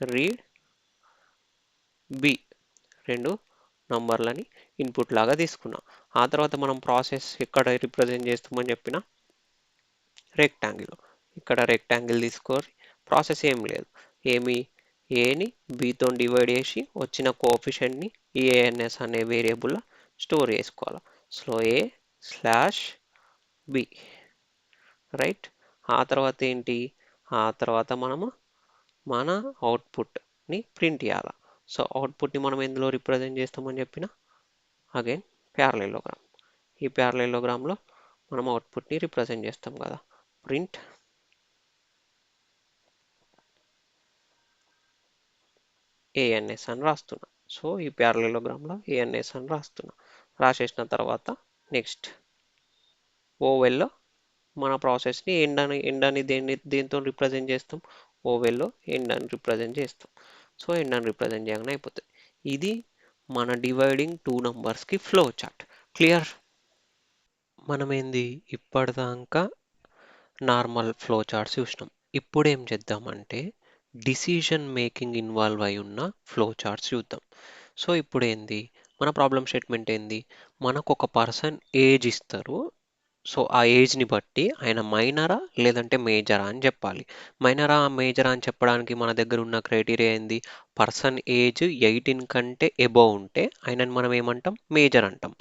రీడ్ బి. రెండు నంబర్లని ఇన్పుట్ లాగా తీసుకున్నాం. ఆ తర్వాత మనం ప్రాసెస్ ఎక్కడ రిప్రజెంట్ చేస్తామని చెప్పిన, రెక్టాంగిల్. ఇక్కడ రెక్టాంగిల్ తీసుకోరి. ప్రాసెస్ ఏం లేదు, ఏమి, ఏని బితో డివైడ్ చేసి వచ్చిన కోఎఫిషియంట్ని ఏఎన్ఎస్ అనే వేరియబుల్లో స్టోర్ చేసుకోవాలి. సో ఏ స్లాష్ బి. రైట్, ఆ తర్వాత ఏంటి, ఆ తర్వాత మనము మన అవుట్పుట్ని ప్రింట్ చేయాలి. సో అవుట్పుట్ని మనం ఎందులో రిప్రజెంట్ చేస్తామని చెప్పిన, అగైన్ ప్యారలెలోగ్రామ్. ఈ ప్యారలెలోగ్రామ్లో మనం అవుట్పుట్ని రిప్రజెంట్ చేస్తాం కదా, ప్రింట్ ఏఎన్ఎస్ అని రాస్తున్నా. సో ఈ ప్యారలెలోగ్రామ్లో ఏఎన్ఎస్ అని రాస్తున్నా. రాసేసిన తర్వాత నెక్స్ట్ ఓవెల్లో మన ప్రాసెస్ని ఎండ్ అని దేంతో రిప్రజెంట్ చేస్తాం, ఓవెల్లో ఎండ్ అని రిప్రజెంట్ చేస్తాం. సో ఎండ్ అని రిప్రజెంట్ చేయగానే అయిపోతుంది. ఇది మన డివైడింగ్ టూ నంబర్స్కి ఫ్లో చార్ట్. క్లియర్? మనం ఏంది ఇప్పటిదాకా నార్మల్ ఫ్లో చార్ట్స్ చూసినాం. ఇప్పుడు ఏం చేద్దామంటే డిసిషన్ మేకింగ్ ఇన్వాల్వ్ అయి ఉన్న ఫ్లో చార్ట్స్ చూద్దాం. సో ఇప్పుడు ఏంది మన ప్రాబ్లం స్టేట్మెంట్ ఏంది, మనకు ఒక పర్సన్ ఏజ్ ఇస్తారు. సో ఆ ఏజ్ని బట్టి ఆయన మైనరా లేదంటే మేజరా అని చెప్పాలి. మైనరా మేజరా అని చెప్పడానికి మన దగ్గర ఉన్న క్రైటీరియా ఏంది, పర్సన్ ఏజ్ 18 కంటే ఎబోవ్ ఉంటే ఆయనని మనం ఏమంటాం, మేజర్ అంటాం.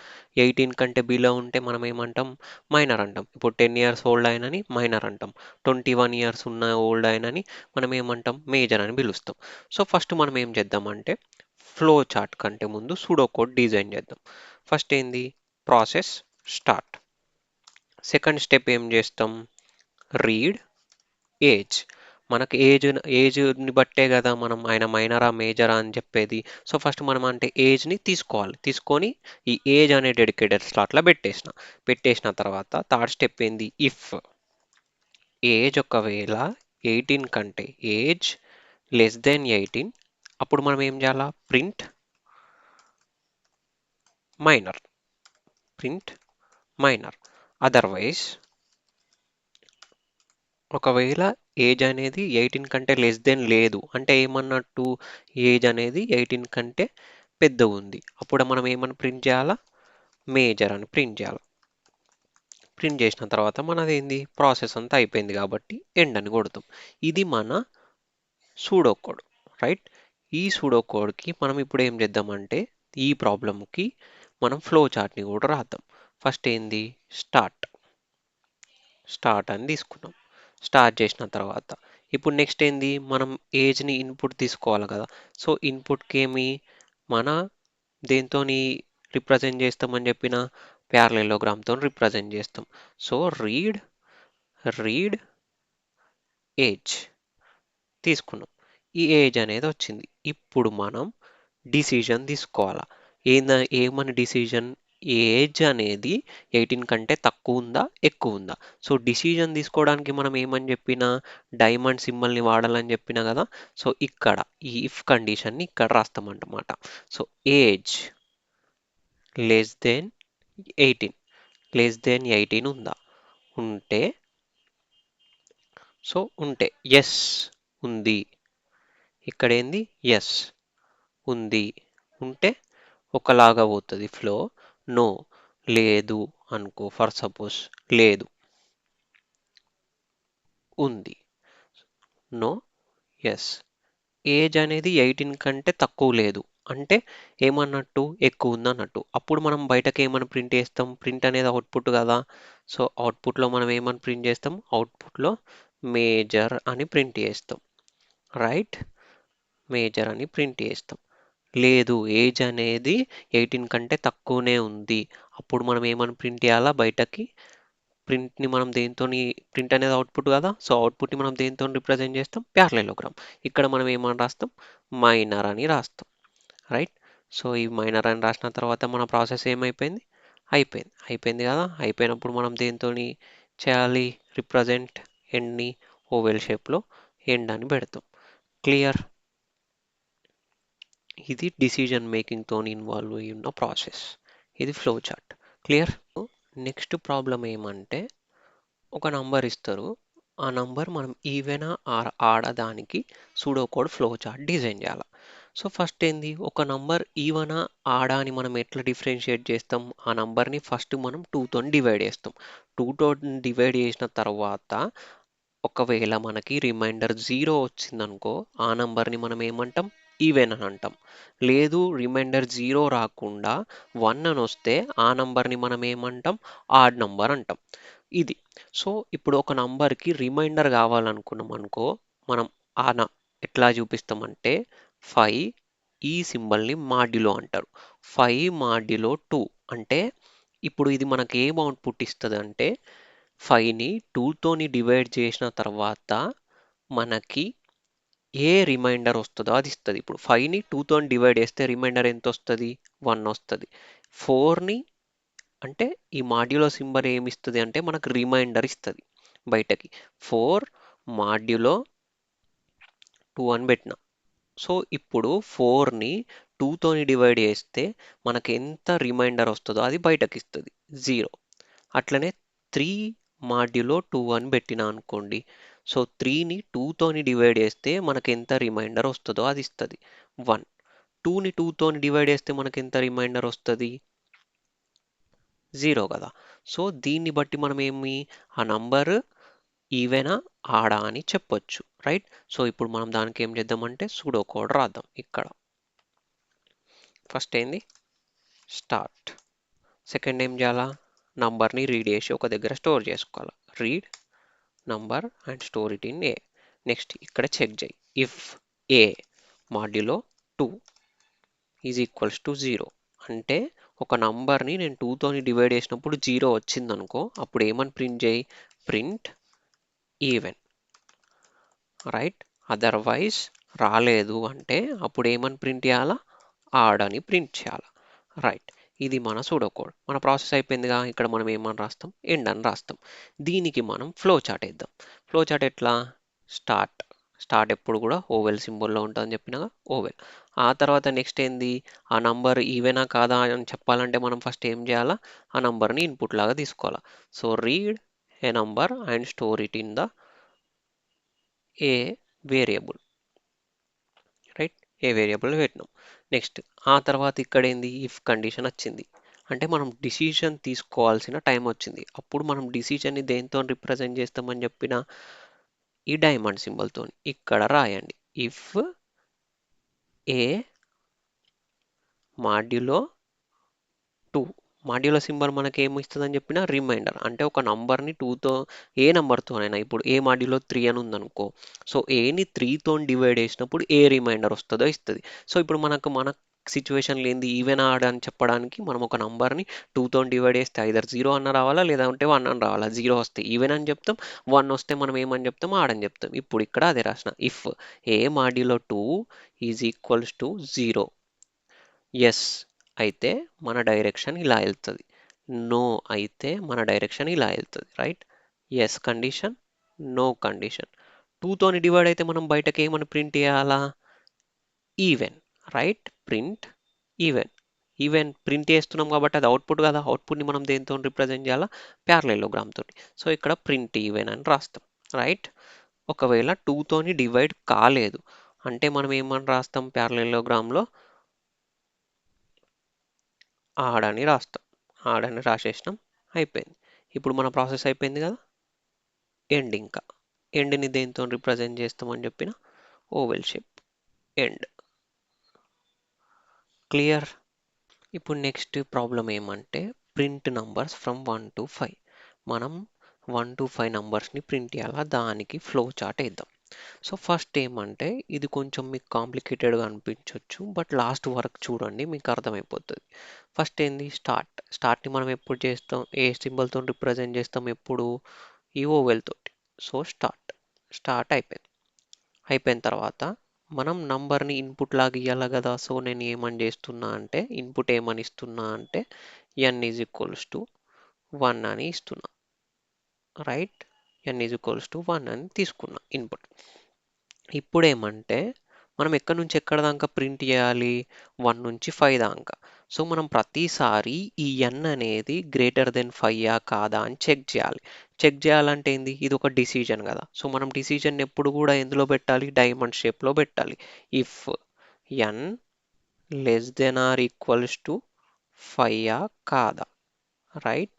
18 కంటే బిలో ఉంటే మనం ఏమంటాం, మైనర్ అంటాం. ఇప్పుడు 10 ఇయర్స్ ఓల్డ్ అయినని మైనర్ అంటాం. 21 ఇయర్స్ ఉన్న ఓల్డ్ అయినని మనం ఏమంటాం, మేజర్ అని పిలుస్తాం. సో ఫస్ట్ మనం ఏం చేద్దామంటే ఫ్లో చార్ట్ కంటే ముందు సూడో కోడ్ డిజైన్ చేద్దాం. ఫస్ట్ ఏంది, ప్రాసెస్ స్టార్ట్. సెకండ్ స్టెప్ ఏం చేస్తాం, రీడ్ ఏజ్. మనకు ఏజ్ని బట్టే కదా మనం ఆయన మైనరా మేజరా అని చెప్పేది. సో ఫస్ట్ మనం అంటే ఏజ్ని తీసుకోవాలి. తీసుకొని ఈ ఏజ్ అనే డెడికేటెడ్ స్లాట్లో పెట్టేసిన తర్వాత థర్డ్ స్టెప్ ఏంది, ఇఫ్ ఏజ్ ఒకవేళ 18 కంటే ఏజ్ లెస్ దెన్ 18, అప్పుడు మనం ఏం చేయాలా, మైనర్ ప్రింట్ మైనర్. అదర్వైజ్ ఒకవేళ ఏజ్ అనేది 18 కంటే లెస్ దెన్ లేదు అంటే ఏమన్నట్టు, ఏజ్ అనేది 18 కంటే పెద్ద ఉంది, అప్పుడు మనం ఏమని ప్రింట్ చేయాలా, మేజర్ అని ప్రింట్ చేయాలి. ప్రింట్ చేసిన తర్వాత మనది ఏంది, ప్రాసెస్ అంతా అయిపోయింది కాబట్టి ఎండ్ అని కొడతాం. ఇది మన సూడో కోడ్, రైట్? ఈ సూడో కోడ్కి మనం ఇప్పుడు ఏం చేద్దామంటే ఈ ప్రాబ్లంకి మనం ఫ్లో చార్ట్ని కూడా రాద్దాం. ఫస్ట్ ఏంది, స్టార్ట్ అని తీసుకున్నాం. స్టార్ట్ చేసిన తర్వాత ఇప్పుడు నెక్స్ట్ ఏంది, మనం ఏజ్ని ఇన్పుట్ తీసుకోవాలి కదా. సో ఇన్పుట్కి ఏమి మన దేంతోని రిప్రజెంట్ చేస్తామని చెప్పిన ప్యారలెలోగ్రామ్తో రిప్రజెంట్ చేస్తాం. సో రీడ్ ఏజ్ తీసుకున్నాం. ఈ ఏజ్ అనేది వచ్చింది. ఇప్పుడు మనం డిసిజన్ తీసుకోవాలా. ఏమని డిసిజన్, ఏజ్ అనేది 18 కంటే తక్కువ ఉందా ఎక్కువ ఉందా. సో డిసిజన్ తీసుకోవడానికి మనం ఏమని చెప్పిన డైమండ్ సింబల్ని వాడాలని చెప్పిన కదా. సో ఇక్కడ ఈ ఇఫ్ కండిషన్ని ఇక్కడ రాస్తామన్నమాట. So age less than 18, less than 18 ఉందా, ఉంటే ఉంటే ఎస్ ఉంది. ఇక్కడ ఏంది, ఎస్ ఉంది. ఉంటే ఒకలాగా పోతుంది ఫ్లో. నో లేదు అనుకో, ఫర్ సపోజ్ లేదు ఉంది. No yes. ఏజ్ అనేది 18 కంటే తక్కువ లేదు అంటే ఏమన్నట్టు, ఎక్కువ ఉంది అన్నట్టు. అప్పుడు మనం బయటకి ఏమని ప్రింట్ చేస్తాం, ప్రింట్ అనేది అవుట్పుట్ కదా. సో అవుట్పుట్లో మనం ఏమని ప్రింట్ చేస్తాం, అవుట్పుట్లో మేజర్ అని ప్రింట్ చేస్తాం, రైట్? మేజర్ అని ప్రింట్ చేస్తాం. లేదు ఏజ్ అనేది 18 కంటే తక్కువనే ఉంది, అప్పుడు మనం ఏమని ప్రింట్ చేయాలా బయటకి, ప్రింట్ని మనం దేంతోని, ప్రింట్ అనేది అవుట్పుట్ కదా. సో అవుట్పుట్ని మనం దేంతో రిప్రజెంట్ చేస్తాం, ప్యారలెలోగ్రామ్. ఇక్కడ మనం ఏమని రాస్తాం, మైనర్ అని రాస్తాం, రైట్? సో ఈ మైనర్ అని రాసిన తర్వాత మన ప్రాసెస్ ఏమైపోయింది, అయిపోయింది కదా. అయిపోయినప్పుడు మనం దేంతో చేయాలి, రిప్రజెంట్ ఎండ్ని ఓవెల్ షేప్లో ఎండ్ అని పెడతాం. క్లియర్? ఇది డిసిజన్ మేకింగ్తో ఇన్వాల్వ్ అయి ఉన్న ప్రాసెస్. ఇది flow chart. Clear? Next problem ఏమంటే ఒక నంబర్ ఇస్తారు, ఆ నంబర్ మనం ఈవెనా ఆడదానికి pseudo code flow chart design చేయాలి. సో ఫస్ట్ ఏంది, ఒక నంబర్ ఈవెనా ఆడా అని మనం ఎట్లా డిఫరెన్షియేట్ చేస్తాం, ఆ నంబర్ని ఫస్ట్ మనం 2తో డివైడ్ చేస్తాం. 2తో డివైడ్ చేసిన తర్వాత ఒకవేళ మనకి రిమైండర్ 0 వచ్చిందనుకో, ఆ నంబర్ని మనం ఏమంటాం, ఈవెన్ అని అంటాం. లేదు రిమైండర్ 0 రాకుండా 1 అని వస్తే ఆ నంబర్ని మనం ఏమంటాం, ఆడ్ నంబర్ అంటాం. ఇది. సో ఇప్పుడు ఒక నంబర్కి రిమైండర్ కావాలనుకున్నాం అనుకో, మనం ఆ ఎట్లా చూపిస్తామంటే 5, ఈ సింబల్ని మాడ్యులో అంటారు. 5 మాడ్యులో 2 అంటే ఇప్పుడు ఇది మనకి ఏం అవుట్పుట్ ఇస్తుంది అంటే 5ని 2తోని డివైడ్ చేసిన తర్వాత మనకి ఏ రిమైండర్ వస్తుందో అది ఇస్తుంది. ఇప్పుడు 5ని 2తో డివైడ్ చేస్తే రిమైండర్ ఎంత వస్తుంది, 1 వస్తుంది. 4ని అంటే ఈ మాడ్యులో సింబల్ ఏమి ఇస్తుంది అంటే మనకు రిమైండర్ ఇస్తుంది బయటకి. 4 మాడ్యులో 2 అని పెట్టిన. సో ఇప్పుడు 4ని 2తోని డివైడ్ చేస్తే మనకి ఎంత రిమైండర్ వస్తుందో అది బయటకి ఇస్తుంది 0. అట్లనే 3 మాడ్యులో 2 అని పెట్టిన అనుకోండి. సో 3ని 2తోని డివైడ్ చేస్తే మనకి ఎంత రిమైండర్ వస్తుందో అది ఇస్తుంది 1. 2ని 2తోని డివైడ్ చేస్తే మనకి ఎంత రిమైండర్ వస్తుంది 0 కదా. సో దీన్ని బట్టి మనం ఆ నంబర్ ఈవెనా ఆడా అని చెప్పొచ్చు, రైట్. సో ఇప్పుడు మనం దానికి ఏం చేద్దామంటే సూడో కోడ్ రాద్దాం. ఇక్కడ ఫస్ట్ ఏంది స్టార్ట్, సెకండ్ ఏం చేయాలా నంబర్ని రీడ్ చేసి ఒక దగ్గర స్టోర్ చేసుకోవాలి. Read number and store it in a. Next ఇక్కడ చెక్ చేయి if a modulo 2 is equals to 0 అంటే ఒక నంబర్ని నేను 2తోని డివైడ్ చేసినప్పుడు 0 వచ్చిందనుకో, అప్పుడు ఏమని ప్రింట్ చేయి ప్రింట్ ఈవెన్, రైట్. అదర్వైజ్ రాలేదు అంటే అప్పుడు ఏమని ప్రింట్ చేయాలా ఆడ్ అని ప్రింట్ చేయాలా, రైట్. ఇది మన సూడో కోడ్. మన ప్రాసెస్ అయిపోయిందిగా. ఇక్కడ మనం ఏమని రాస్తాం ఎండ్ అని రాస్తాం. దీనికి మనం ఫ్లో చార్ట్ వేద్దాం. ఫ్లో చార్ట్ ఎట్లా స్టార్ట్, స్టార్ట్ ఎప్పుడు కూడా ఓవెల్ సింబల్లో ఉంటుందని చెప్పినగా ఓవెల్. ఆ తర్వాత నెక్స్ట్ ఏంది ఆ నంబర్ ఈవెనా కాదా అని చెప్పాలంటే మనం ఫస్ట్ ఏం చేయాలా ఆ నంబర్ని ఇన్పుట్ లాగా తీసుకోవాలా. So read A number and store it in the A variable, right. A variable పెట్టినాం. నెక్స్ట్ ఆ తర్వాత ఇక్కడ ఏంది ఇఫ్ కండిషన్ వచ్చింది అంటే మనం డిసిషన్ తీసుకోవాల్సిన టైం వచ్చింది. అప్పుడు మనం డిసిషన్ని దేంతో రిప్రజెంట్ చేస్తామని చెప్పిన ఈ డైమండ్ సింబల్తో ఇక్కడ రాయండి if a modulo 2. Modulo symbol మనకి ఏమి ఇస్తుందని చెప్పిన రిమైండర్ అంటే ఒక నంబర్ని 2తో ఏ నెంబర్తోనైనా ఇప్పుడు ఏ మాడ్యులో 3 అని ఉందనుకో, సో ఏని 3తో డివైడ్ చేసినప్పుడు ఏ రిమైండర్ వస్తుందో ఇస్తుంది. సో ఇప్పుడు మన సిచ్యువేషన్లో ఏంది ఈవెన్ ఆడ్ అని చెప్పడానికి మనం ఒక నంబర్ని 2తో డివైడ్ చేస్తే ఐదర్ 0 అన్న రావాలా లేదంటే 1 అని రావాలా. 0 వస్తే ఈవెన్ అని చెప్తాం, 1 వస్తే మనం ఏమని చెప్తాం ఆడ్ అని చెప్తాం. ఇప్పుడు ఇక్కడ అదే రాసిన if a modulo 2 is equals to 0, yes అయితే మన డైరెక్షన్ ఇలా వెళ్తుంది, నో అయితే మన డైరెక్షన్ ఇలా వెళ్తుంది, right. Yes condition, no condition. 2తోని డివైడ్ అయితే మనం బయటకి ఏమని ప్రింట్ చేయాలా even, right. Print even. Even print చేస్తున్నాం కాబట్టి అది అవుట్పుట్ కదా, అవుట్పుట్ని మనం దేంతో రిప్రజెంట్ చేయాలా ప్యారలెలోగ్రామ్ తోటి. సో ఇక్కడ ప్రింట్ ఈవెన్ అని రాస్తాం, రైట్. ఒకవేళ 2తోని డివైడ్ కాలేదు అంటే మనం ఏమని రాస్తాం ప్యారలెలోగ్రామ్లో ఆడ్ అని రాస్తాం. ఆడ్ అని రాసేసినాం, అయిపోయింది. ఇప్పుడు మన ప్రాసెస్ అయిపోయింది కదా. ఎండ్ ఇంకా ఎండ్ని దేంతో రిప్రజెంట్ చేస్తామని చెప్పిన ఓవెల్ షేప్ ఎండ్. క్లియర్. ఇప్పుడు నెక్స్ట్ ప్రాబ్లం ఏమంటే ప్రింట్ నంబర్స్ ఫ్రమ్ 1 to 5. మనం 1 to 5 నంబర్స్ని ప్రింట్ చేయాలా, దానికి ఫ్లో చార్ట్ వేద్దాం. సో ఫస్ట్ ఏమంటే ఇది కొంచెం మీకు కాంప్లికేటెడ్గా అనిపించవచ్చు, బట్ లాస్ట్ వరకు చూడండి మీకు అర్థమైపోతుంది. ఫస్ట్ ఏంది స్టార్ట్. స్టార్ట్ని మనం ఎప్పుడు చేస్తాం ఏ సింబల్తో రిప్రజెంట్ చేస్తాం ఎప్పుడు ఈ ఓవెల్ తోటి. సో స్టార్ట్ అయిపోయింది. అయిపోయిన తర్వాత మనం నంబర్ని ఇన్పుట్ లాగా ఇవ్వాలి కదా. సో నేను ఏమని చేస్తున్నా అంటే ఇన్పుట్ ఏమని ఇస్తున్నా అంటే n ఈజ్ ఈక్వల్స్ టు 1 అని ఇస్తున్నా, right. n is equals to 1 అని తీసుకున్నా ఇన్పుట్. ఇప్పుడు ఏమంటే మనం ఎక్కడి నుంచి ఎక్కడ దాకా ప్రింట్ చేయాలి 1 నుంచి 5 దాకా. సో మనం ప్రతిసారి ఈ n అనేది గ్రేటర్ దెన్ 5 కాదా అని చెక్ చేయాలి. చెక్ చేయాలంటే ఏంది ఇది ఒక డిసిజన్ కదా. సో మనం డిసిజన్ ఎప్పుడు కూడా ఎందులో పెట్టాలి డైమండ్ షేప్లో పెట్టాలి. If n less than or equals to 5 కాదా, right.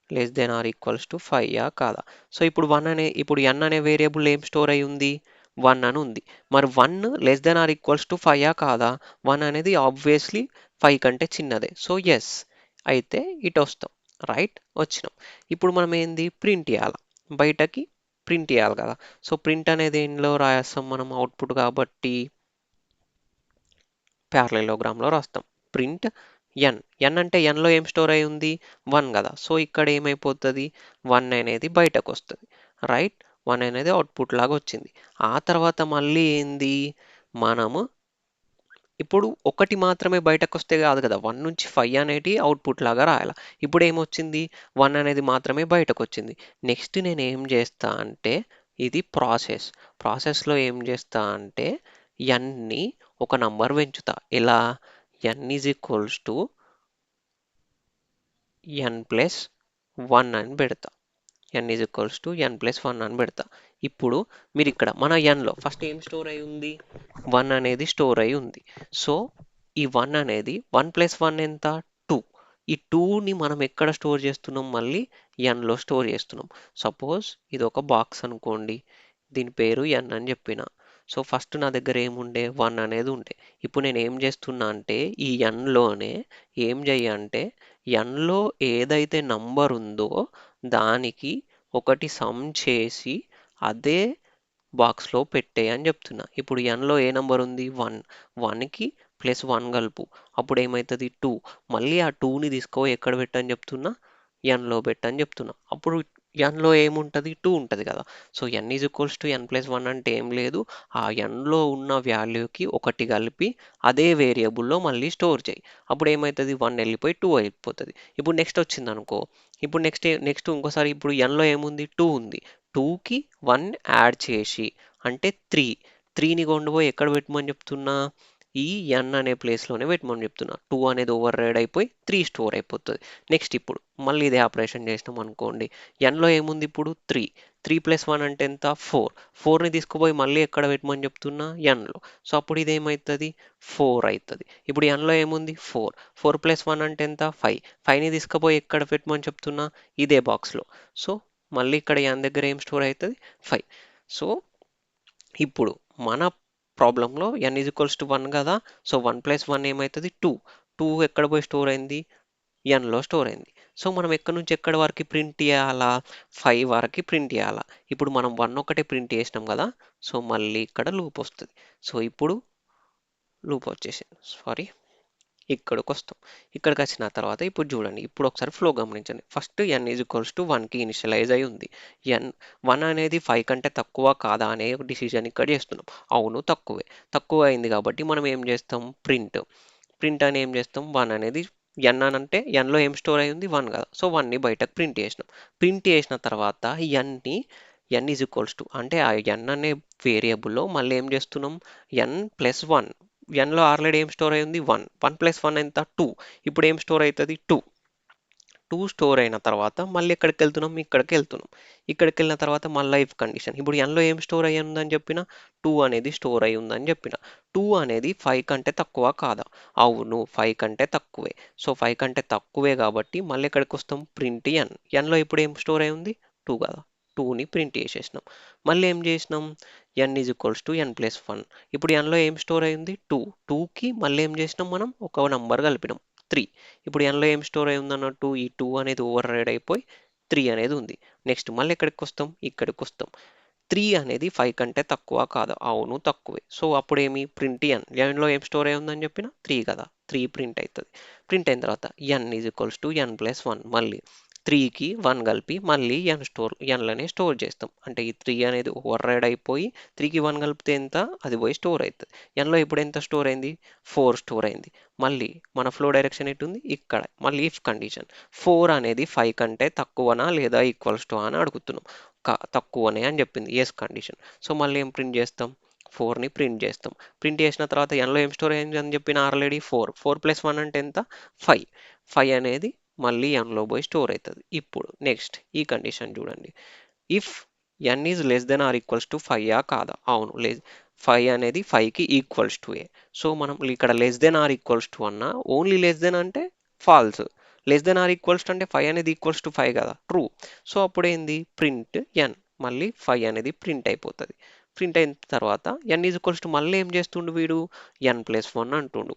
Less than or equals to 5 కాదా. సో ఇప్పుడు ఇప్పుడు n అనే వేరియబుల్ ఏం స్టోర్ అయి ఉంది 1 అని ఉంది. మరి 1 less than or equals to 5 కాదా. 1 అనేది ఆబ్వియస్లీ 5 కంటే చిన్నదే. సో ఎస్ అయితే ఇటు వస్తాం, రైట్. వచ్చినాం. ఇప్పుడు మనం ఏంది ప్రింట్ చేయాలి, బయటకి ప్రింట్ చేయాలి కదా. సో ప్రింట్ అనేది ఏంలో రాస్తాం మనం అవుట్పుట్ కాబట్టి ప్యారలెలోగ్రామ్లో రాస్తాం ప్రింట్ n అంటే nలో ఏం స్టోర్ అయి ఉంది 1 కదా. సో ఇక్కడ ఏమైపోతుంది 1 అనేది బయటకు వస్తుంది, రైట్. 1 అనేది అవుట్పుట్ లాగా వచ్చింది. ఆ తర్వాత మళ్ళీ ఏంది మనము ఇప్పుడు ఒకటి మాత్రమే బయటకు వస్తే కాదు కదా 1 నుంచి 5 అనేది అవుట్పుట్ లాగా రాయాలి. ఇప్పుడు ఏమొచ్చింది 1 అనేది మాత్రమే బయటకు వచ్చింది. నెక్స్ట్ నేను ఏం చేస్తా అంటే ఇది ప్రాసెస్లో ఏం చేస్తా అంటే ఎన్ని ఒక నంబర్ పెంచుతా. ఎలా? N is equals to n plus one అని పెడతా. N is equals to n plus one అని పెడతా. ఇప్పుడు మీరు ఇక్కడ మన ఎన్లో ఫస్ట్ ఏం స్టోర్ అయి ఉంది? వన్ అనేది స్టోర్ అయి ఉంది. సో ఈ వన్ అనేది వన్ ప్లస్ వన్ ఎంత? టూ. ఈ టూని మనం ఎక్కడ స్టోర్ చేస్తున్నాం? మళ్ళీ ఎన్లో స్టోర్ చేస్తున్నాం. సపోజ్ ఇది ఒక బాక్స్ అనుకోండి, దీని పేరు ఎన్ అని చెప్పిన. సో ఫస్ట్ నా దగ్గర ఏముండే? వన్ అనేది ఉండే. ఇప్పుడు నేను ఏం చేస్తున్నా అంటే ఈ ఎన్లోనే ఏం చెయ్యంటే ఎన్లో ఏదైతే నంబర్ ఉందో దానికి ఒకటి సమ్ చేసి అదే బాక్స్లో పెట్టే అని చెప్తున్నా. ఇప్పుడు ఎన్లో ఏ నంబర్ ఉంది? వన్. వన్కి ప్లస్ వన్ కలుపు, అప్పుడు ఏమవుతుంది? టూ. మళ్ళీ ఆ టూని తీసుకుపోయి ఎక్కడ పెట్టని చెప్తున్నా? ఎన్లో పెట్టని చెప్తున్నా. అప్పుడు ఎన్లో ఏముంటుంది? టూ ఉంటుంది కదా. So n is equals to n plus one అంటే ఏం లేదు, ఆ ఎన్లో ఉన్న వాల్యూకి ఒకటి కలిపి అదే వేరియబుల్లో మళ్ళీ స్టోర్ చేయి. అప్పుడు ఏమవుతుంది? వన్ వెళ్ళిపోయి టూ అయిపోతుంది. ఇప్పుడు నెక్స్ట్ వచ్చింది అనుకో, ఇప్పుడు నెక్స్ట్ ఇంకోసారి ఇప్పుడు ఎన్లో ఏముంది? టూ ఉంది. టూకి వన్ యాడ్ చేసి అంటే త్రీ. త్రీని కొండుపోయి ఎక్కడ పెట్టమని చెప్తున్నా? ఈ ఎన్ అనే ప్లేస్లోనే పెట్టమని చెప్తున్నా. టూ అనేది ఓవర్ రైడ్ అయిపోయి త్రీ స్టోర్ అయిపోతుంది. నెక్స్ట్ ఇప్పుడు మళ్ళీ ఇదే ఆపరేషన్ చేసినాం అనుకోండి, ఎన్లో ఏముంది ఇప్పుడు? త్రీ. త్రీ ప్లస్ వన్ అంటే ఎంత? ఫోర్. ఫోర్ని తీసుకుపోయి మళ్ళీ ఎక్కడ పెట్టమని చెప్తున్నా? ఎన్లో. సో అప్పుడు ఇది ఏమవుతుంది? ఫోర్ అవుతుంది. ఇప్పుడు ఎన్లో ఏముంది? ఫోర్. ఫోర్ ప్లస్ వన్ అంటే ఎంత? ఫైవ్. ఫైవ్ని తీసుకుపోయి ఎక్కడ పెట్టమని చెప్తున్నా? ఇదే బాక్స్లో. సో మళ్ళీ ఇక్కడ ఎన్ దగ్గర ఏం స్టోర్ అవుతుంది? ఫైవ్. సో ఇప్పుడు మన ప్రాబ్లంలో ఎన్ ఈజ్ ఈక్వల్స్ టు వన్ కదా. సో వన్ ప్లస్ వన్ ఏమవుతుంది? టూ. టూ ఎక్కడ పోయి స్టోర్ అయింది? ఎన్లో స్టోర్ అయింది. సో మనం ఎక్కడి నుంచి ఎక్కడి వరకు ప్రింట్ చేయాలా? ఫైవ్ వరకు ప్రింట్ చేయాలా. ఇప్పుడు మనం వన్ ఒకటే ప్రింట్ చేసినాం కదా. సో మళ్ళీ ఇక్కడ లూప్ వస్తుంది. సో ఇప్పుడు లూప్ వచ్చేసింది. సారీ, ఇక్కడికి వస్తాం. ఇక్కడికి వచ్చిన తర్వాత ఇప్పుడు చూడండి, ఇప్పుడు ఒకసారి ఫ్లో గమనించండి. First n is equals to వన్కి ఇనిషియలైజ్ అయి ఉంది. ఎన్ వన్ అనేది ఫైవ్ కంటే తక్కువ కాదా అనే డిసిజన్ ఇక్కడ చేస్తున్నాం. అవును, తక్కువ అయింది కాబట్టి మనం ఏం చేస్తాం? ప్రింట్ అని ఏం చేస్తాం? వన్ అనేది ఎన్ అని అంటే ఎన్లో ఏం స్టోర్ అయి ఉంది? వన్ కదా. సో వన్ని బయటకు ప్రింట్ చేసినాం. ప్రింట్ చేసిన తర్వాత ఎన్ని ఎన్ ఈజ్ ఈక్వల్స్ టు అంటే ఆ ఎన్ అనే వేరియబుల్లో మళ్ళీ ఏం చేస్తున్నాం? ఎన్ ప్లస్ వన్. ఎన్లో ఆల్రెడీ ఏం స్టోర్ అయి ఉంది? వన్. వన్ ప్లస్ వన్ ఎంత? టూ. ఇప్పుడు ఏం స్టోర్ అవుతుంది? టూ. టూ స్టోర్ అయిన తర్వాత మళ్ళీ ఎక్కడికి వెళ్తున్నాం? ఇక్కడికి వెళ్తున్నాం. ఇక్కడికి వెళ్ళిన తర్వాత మళ్ళీ ఇఫ్ కండిషన్. ఇప్పుడు ఎన్లో ఏం స్టోర్ అయ్యి ఉందని చెప్పిన? టూ అనేది స్టోర్ అయి ఉందని చెప్పిన. టూ అనేది ఫైవ్ కంటే తక్కువ కాదా? అవును, ఫైవ్ కంటే తక్కువే. సో ఫైవ్ కంటే తక్కువే కాబట్టి మళ్ళీ ఎక్కడికి వస్తాం? ప్రింట్ ఎన్. ఎన్లో ఇప్పుడు ఏం స్టోర్ అయి ఉంది? టూ కదా. టూని ప్రింట్ చేసేసినాం. మళ్ళీ ఏం చేసినాం? N is equals to n plus one. ఇప్పుడు ఎన్లో ఏం స్టోర్ అయింది? టూ. టూకి మళ్ళీ ఏం చేసినాం? మనం ఒక నంబర్ కలిపినాం, త్రీ. ఇప్పుడు ఎన్లో ఏం స్టోర్ అయి ఉంది అన్నట్టు? ఈ టూ అనేది ఓవర్ రైడ్ అయిపోయి త్రీ అనేది ఉంది. నెక్స్ట్ మళ్ళీ ఎక్కడికి వస్తాం? ఇక్కడికి వస్తాం. త్రీ అనేది ఫైవ్ కంటే తక్కువ కాదు. అవును, తక్కువే. సో అప్పుడు ఏమి? ప్రింట్ ఎన్. ఎన్లో ఏం స్టోర్ అయి ఉందని చెప్పిన? త్రీ కదా. త్రీ ప్రింట్ అవుతుంది. ప్రింట్ అయిన తర్వాత n is equals to n plus one. మళ్ళీ త్రీకి వన్ కలిపి మళ్ళీ ఎన్లోనే స్టోర్ చేస్తాం. అంటే ఈ త్రీ అనేది ఓవర్ రైడ్ అయిపోయి త్రీకి వన్ కలిపితే ఎంత? అది పోయి స్టోర్ అవుతుంది. ఎన్లో ఇప్పుడు ఎంత స్టోర్ అయింది? ఫోర్ స్టోర్ అయింది. మళ్ళీ మన ఫ్లో డైరెక్షన్ ఎటుంది? ఇక్కడ. మళ్ళీ ఇఫ్ కండిషన్. ఫోర్ అనేది ఫైవ్ కంటే తక్కువనా లేదా ఈక్వల్స్ టు అని అడుగుతున్నాం. తక్కువనే అని చెప్పింది. Yes condition. సో మళ్ళీ ఏం ప్రింట్ చేస్తాం? ఫోర్ని ప్రింట్ చేస్తాం. ప్రింట్ చేసిన తర్వాత ఎన్లో ఏం స్టోర్ అయింది అని చెప్పిన? Already four. Four plus one అంటే ఎంత? ఫైవ్. ఫైవ్ అనేది మళ్ళీ ఎన్లో పోయి స్టోర్ అవుతుంది. ఇప్పుడు నెక్స్ట్ ఈ కండిషన్ చూడండి. If n is less than or equals to five కాదా? అవును, ఫైవ్ అనేది ఫైవ్కి ఈక్వల్స్ టు ఏ. సో మనం ఇక్కడ less than or equals to అన్న, ఓన్లీ లెస్ దెన్ అంటే false. Less than or equals to అంటే ఫైవ్ అనేది ఈక్వల్స్ టు ఫైవ్ కదా, ట్రూ. సో అప్పుడు ఏంది? Print n. మళ్ళీ ఫైవ్ అనేది ప్రింట్ అయిపోతుంది. ప్రింట్ అయిన తర్వాత ఎన్ ఈజ్ ఈక్వల్స్ టు మళ్ళీ ఏం చేస్తుండు వీడు? ఎన్ ప్లస్ వన్ అంటుండు.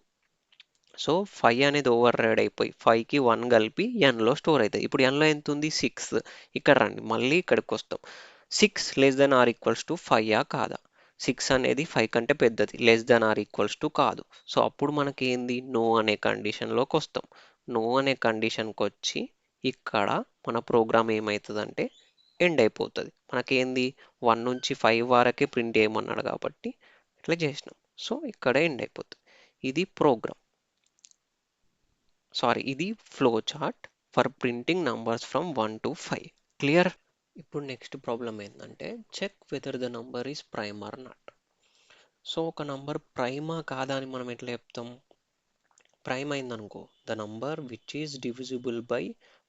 సో ఫైవ్ అనేది ఓవర్ రైడ్ అయిపోయి ఫైవ్కి వన్ కలిపి ఎన్లో స్టోర్ అవుతుంది. ఇప్పుడు ఎన్లో ఎంత ఉంది? సిక్స్. ఇక్కడ రండి, మళ్ళీ ఇక్కడికి వస్తాం. Six less than or equals to five కాదా? సిక్స్ అనేది ఫైవ్ కంటే పెద్దది, less than or equals to కాదు. సో అప్పుడు మనకి ఏంది? నో అనే కండిషన్లోకి వస్తాం. నో అనే కండిషన్కి వచ్చి ఇక్కడ మన ప్రోగ్రామ్ ఏమవుతుందంటే ఎండ్ అయిపోతుంది. మనకేంది? వన్ నుంచి ఫైవ్ వరకే ప్రింట్ చేయమన్నాడు కాబట్టి ఇట్లా చేసినాం. సో ఇక్కడ ఎండ్ అయిపోతుంది. ఇది ప్రోగ్రామ్. సారీ, ఇది flow chart for printing numbers from 1 to 5. Clear? ఇప్పుడు నెక్స్ట్ ప్రాబ్లం ఏంటంటే check whether the number is prime or not. So ఒక నంబర్ ప్రైమా కాదా అని మనం ఎట్లా చెప్తాం? ప్రైమ్ అయిందనుకో, the number which is divisible by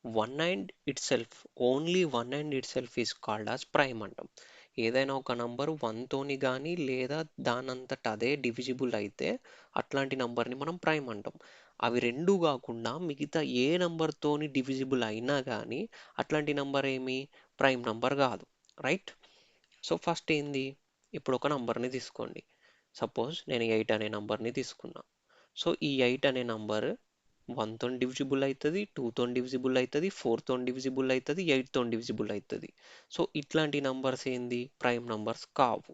one and itself, only one and it self is called as prime అంటాం. ఏదైనా ఒక నంబర్ వన్ తోని కానీ లేదా దానంతట అదే డివిజిబుల్ అయితే అట్లాంటి నంబర్ని మనం ప్రైమ్ అంటాం. అవి రెండు కాకుండా మిగతా ఏ నంబర్ తోని డివిజిబుల్ అయినా కానీ అట్లాంటి నంబర్ ఏమి ప్రైమ్ నంబర్ కాదు. రైట్? సో ఫస్ట్ ఏంది, ఇప్పుడు ఒక నంబర్ని తీసుకోండి. సపోజ్ నేను 8 అనే నంబర్ని తీసుకున్నా. సో ఈ 8 అనే నంబర్ 1 తోని డివిజిబుల్ అవుతుంది, 2 తోని డివిజిబుల్ అవుతుంది, 4 తోని డివిజిబుల్ అవుతుంది, 8 తోని డివిజిబుల్ అవుతుంది. సో ఇట్లాంటి నంబర్స్ ఏంది ప్రైమ్ నంబర్స్ కావు.